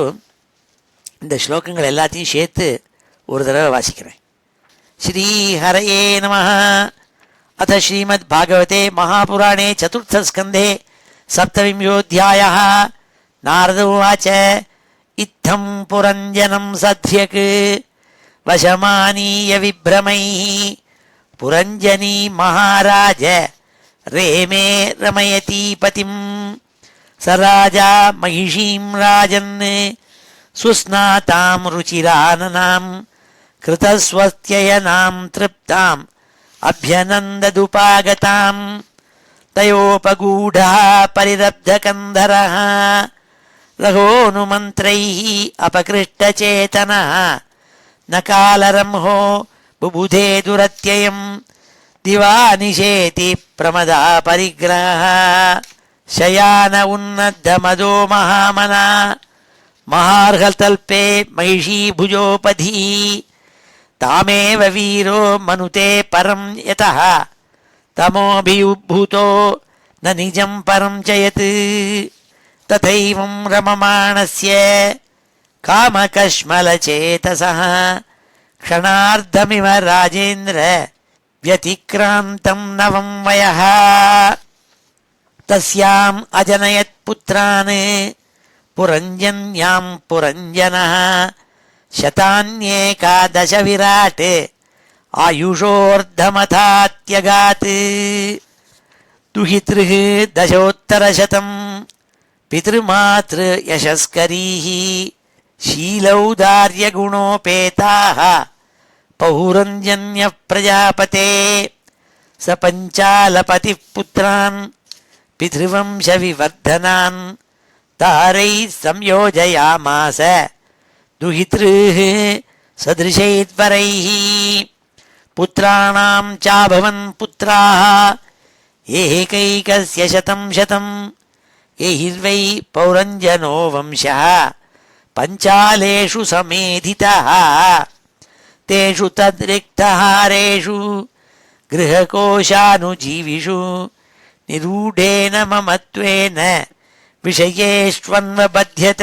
இந்த ஸ்லோகங்கள் எல்லாத்தையும் சேர்த்து ஒரு தடவை வாசிக்கிறேன். श्री हरये नमः. अथ श्रीमद्भागवते महापुराणे चतुर्थस्कन्धे सप्तविंशोऽध्यायः. नारद उवाच इत्थं पुरञ्जनं सध्यक् वशमानीय विभ्रमैः पुरञ्जनी महाराज रेमे रमयती पतिं स राजा महिषीं राजन् सुस्नातां रुचिराननां कृतस्वस्त्ययनां तृप्ताम् अभ्यनन्ददुपागतां तयोपगूढः परिरब्धकन्धरः रघोनुमन्त्रैः अपकृष्टचेतनः न कालरंहो बुबुधे दुरत्ययं दिवानिशेति प्रमदा परिग्रह शयान उन्नद्धमदो महामना महार्हतल्पे महिषी भुजोपधी तामेव वीरो मनुते परं यतः तमोभियुद्भूतो न निजं परं च यत् तथैवं रममाणस्य कामकश्मलचेतसः क्षणार्धमिव राजेन्द्र व्यतिक्रान्तं नवं वयः तस्याम् अजनयत् पुत्रान् पुरञ्जन्यां पुरञ्जनः शतान्येकादश विराट् आयुषोर्धमथात्यगात् दुहितृः दशोत्तरशतं पितृमातृ यशस्करीः शीलौदार्यगुणोपेताः पौरञ्जन्यः प्रजापते स पञ्चालपतिः पुत्रान् पितृवंशविवर्धनान् तारैः संयोजयामास दुहितृः सदृशैर्वरैः पुत्राणां चाभवन् पुत्राः एकैकस्य शतं शतं एहिर्वै पौरञ्जनो वंशः पञ्चालेषु समेधितः तेषु तद्रिक्तहारेषु गृहकोशानुजीविषु निरूढेन ममत्वेन विषयेष्वन्वबध्यत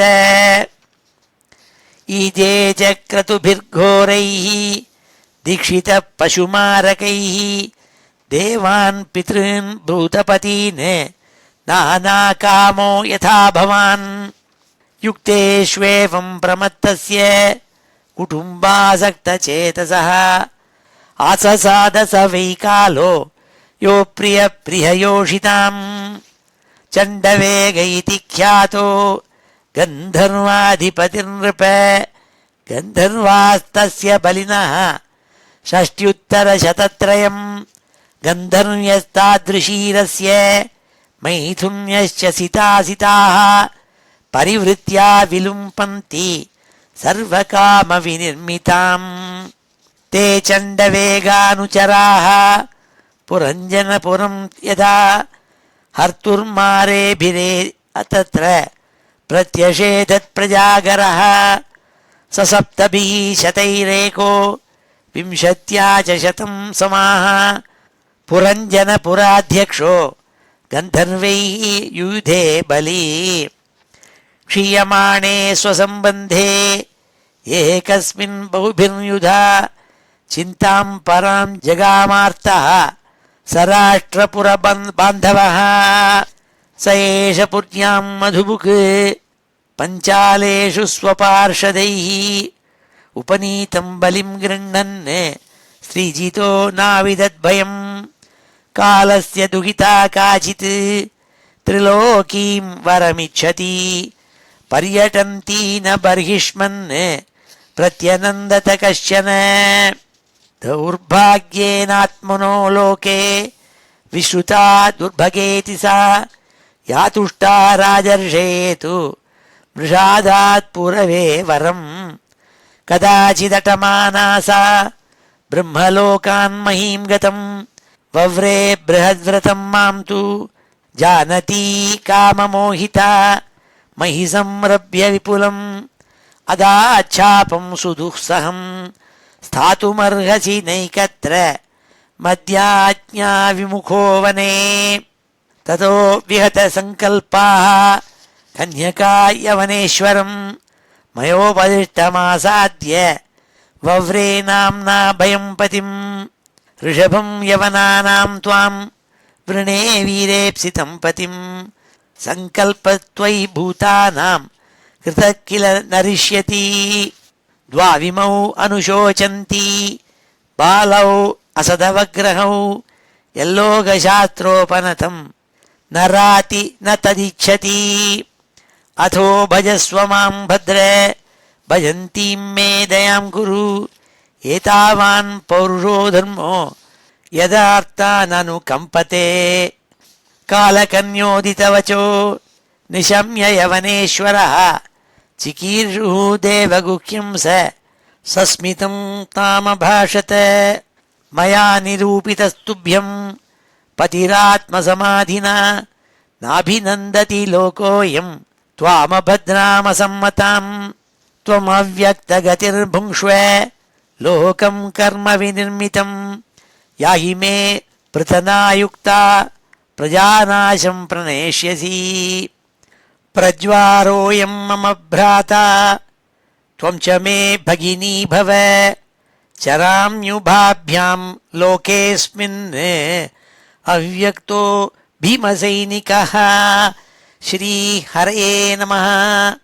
ईजे च क्रतुभिर्घोरैः दीक्षितः पशुमारकैः देवान् पितॄन् भूतपतीन् नानाकामो यथा भवान् युक्तेष्वेवं प्रमत्तस्य कुटुम्बासक्तचेतसः आससाद स वै कालो यो प्रियप्रिययोषिताम् चण्डवेग इति ख्यातो गन्धर्वाधिपतिर्नृप गन्धर्वास्तस्य बलिनः षष्ट्युत्तरशतत्रयम् गन्धर्व्यस्तादृशीरस्य मैथुन्यश्च सितासिताः परिवृत्या विलुम्पन्ति सर्वकामविनिर्मिताम् ते चण्डवेगानुचराः पुरञ्जनपुरं यदा हर्तुर्मारेभिरे तत्र प्रत्यषेधत्प्रजागरः स सप्तभिः शतैरेको विंशत्या च शतं समाः पुरञ्जनपुराध्यक्षो गन्धर्वैः युधे बली क्षीयमाणे स्वसम्बन्धे एकस्मिन् बहुभिर्युधा चिन्तां परां जगामार्तः स राष्ट्रपुरबान्धवः स एष पुर्यां मधुबुक् पञ्चालेषु स्वपार्षदैः उपनीतं बलिं गृह्णन् स्त्रीजितो नाविदद्भयम् कालस्य दुहिता काचित् त्रिलोकीं वरमिच्छति पर्यटन्ती न बर्हिष्मन् प्रत्यनन्दत कश्चन दौर्भाग्येनात्मनो लोके विश्रुता दुर्भगेति सा यातुष्टा राजर्षेतु मृषादात् पूरवे वरम् कदाचिदटमाना सा ब्रह्मलोकान् महीं गतम् वव्रे बृहद्व्रतं मां तु जानती काममोहिता महि संरभ्य विपुलम् अदाच्छापं सुदुःसहं स्थातुमर्हसि नैकत्र मद्याज्ञा विमुखो वने ततो विहतसङ्कल्पाः कन्यका यवनेश्वरं मयोपदिष्टमासाद्य वव्रे नाम्ना भयं पतिं ऋषभं यवनानां त्वां वृणे वीरेप्सितं पतिं सङ्कल्पत्वयि भूतानां कृतः किल नरिष्यति द्वाविमौ अनुशोचन्ति बालौ असदवग्रहौ यल्लोकशास्त्रोपनतं न राति न तदिच्छति अथो भजस्व मां भद्र भजन्तीं मे दयां कुरु एतावान् पौरुषो धर्मो यदार्थाननुकम्पते कालकन्योदितवचो निशम्य यवनेश्वरः चिकीर्षुः देवगुह्यं स सस्मितं तामभाषत मया निरूपितस्तुभ्यं पतिरात्मसमाधिना नाभिनन्दति लोकोऽयं त्वामभद्रामसम्मताम् त्वमव्यक्तगतिर्भुङ्क्ष्व लोकं कर्म विनिर्मितं याहि मे पृतनायुक्ता प्रजानाशं प्रणेष्यसि प्रज्वारोऽयं मम भ्राता त्वं च मे भगिनी भव चराम्युभाभ्यां लोकेऽस्मिन् अव्यक्तो भीमसैनिकः श्रीहरये नमः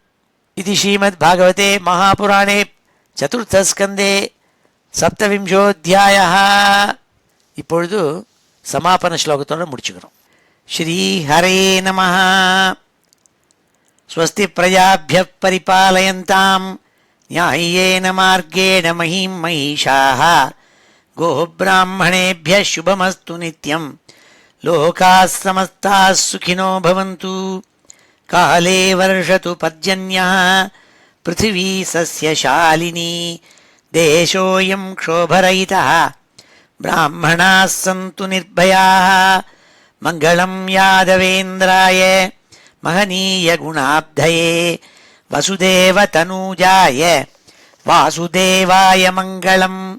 इति श्रीमद्भागवते महापुराणे चतुर्थस्कन्धे सप्तविंशोऽध्यायः. இப்பொழுது சமாபன ஸ்லோகத்தோடு முடிச்சுக்கிறோம். ஸ்ரீஹரயே நமः. स्वस्ति प्रजाभ्यः परिपालयन्ताम् न्याय्येन मार्गेण महीं महिषाः गोः ब्राह्मणेभ्यः शुभमस्तु नित्यम् लोकाः समस्ताः सुखिनो भवन्तु. काले वर्षतु पर्जन्यः पृथिवी सस्यशालिनी देशोऽयं क्षोभरहितः ब्राह्मणाः सन्तु निर्भयाः. मङ्गलं यादवेन्द्राय महनीय गुणाब्धये वसुदेवतनूजाय वासुदेवाय मङ्गलं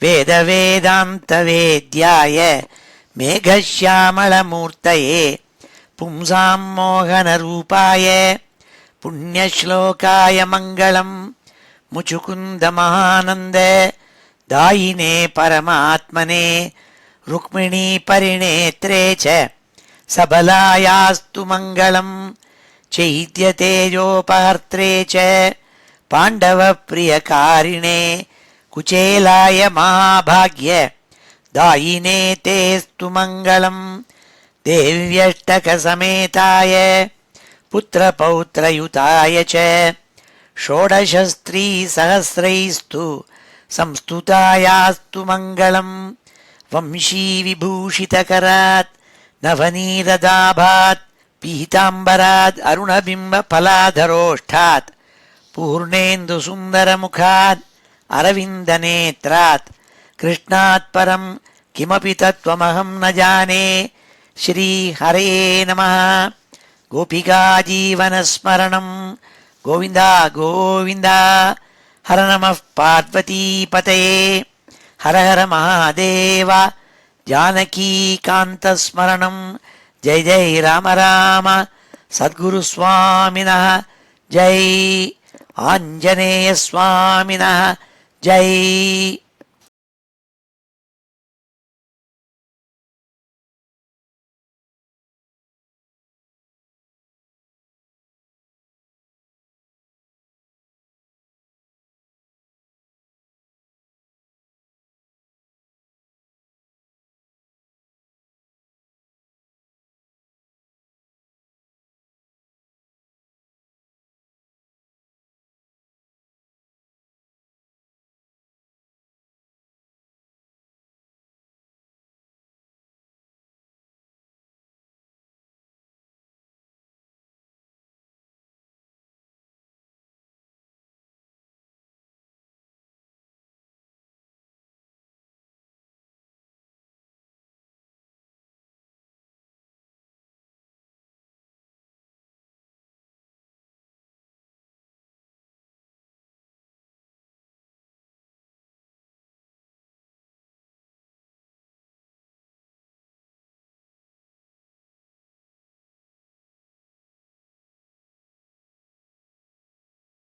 वेदवेदान्तवेद्याय मेघश्यामलमूर्तये पुंसां मोहनरूपाय पुण्यश्लोकाय मङ्गलं मुचुकुन्दमहानन्द दायिने परमात्मने रुक्मिणी परिणेत्रे च सबलायास्तु मङ्गलं चैत्यतेजोपहर्त्रे च पाण्डवप्रियकारिणे कुचेलाय महाभाग्य दायिने तेस्तु मङ्गलं देव्यष्टकसमेताय पुत्रपौत्रयुताय च षोडशस्त्रीसहस्रैस्तु संस्तुतायास्तु मङ्गलं वंशीविभूषितकरात् नवनीरदाभात् पीताम्बरात् अरुणबिम्बफलाधरोष्ठात् पूर्णेन्दुसुन्दरमुखात् अरविन्दनेत्रात् कृष्णात् परं किमपि तत्त्वमहं न जाने. श्रीहरये नमः. गोपिकाजीवनस्मरणं गोविन्द गोविन्द. हर नमः पार्वतीपतये. हर हर महादेव. जानकीकान्तस्मरणं जय जय राम राम. सद्गुरुस्वामिनः जय. आञ्जनेयस्वामिनः जय.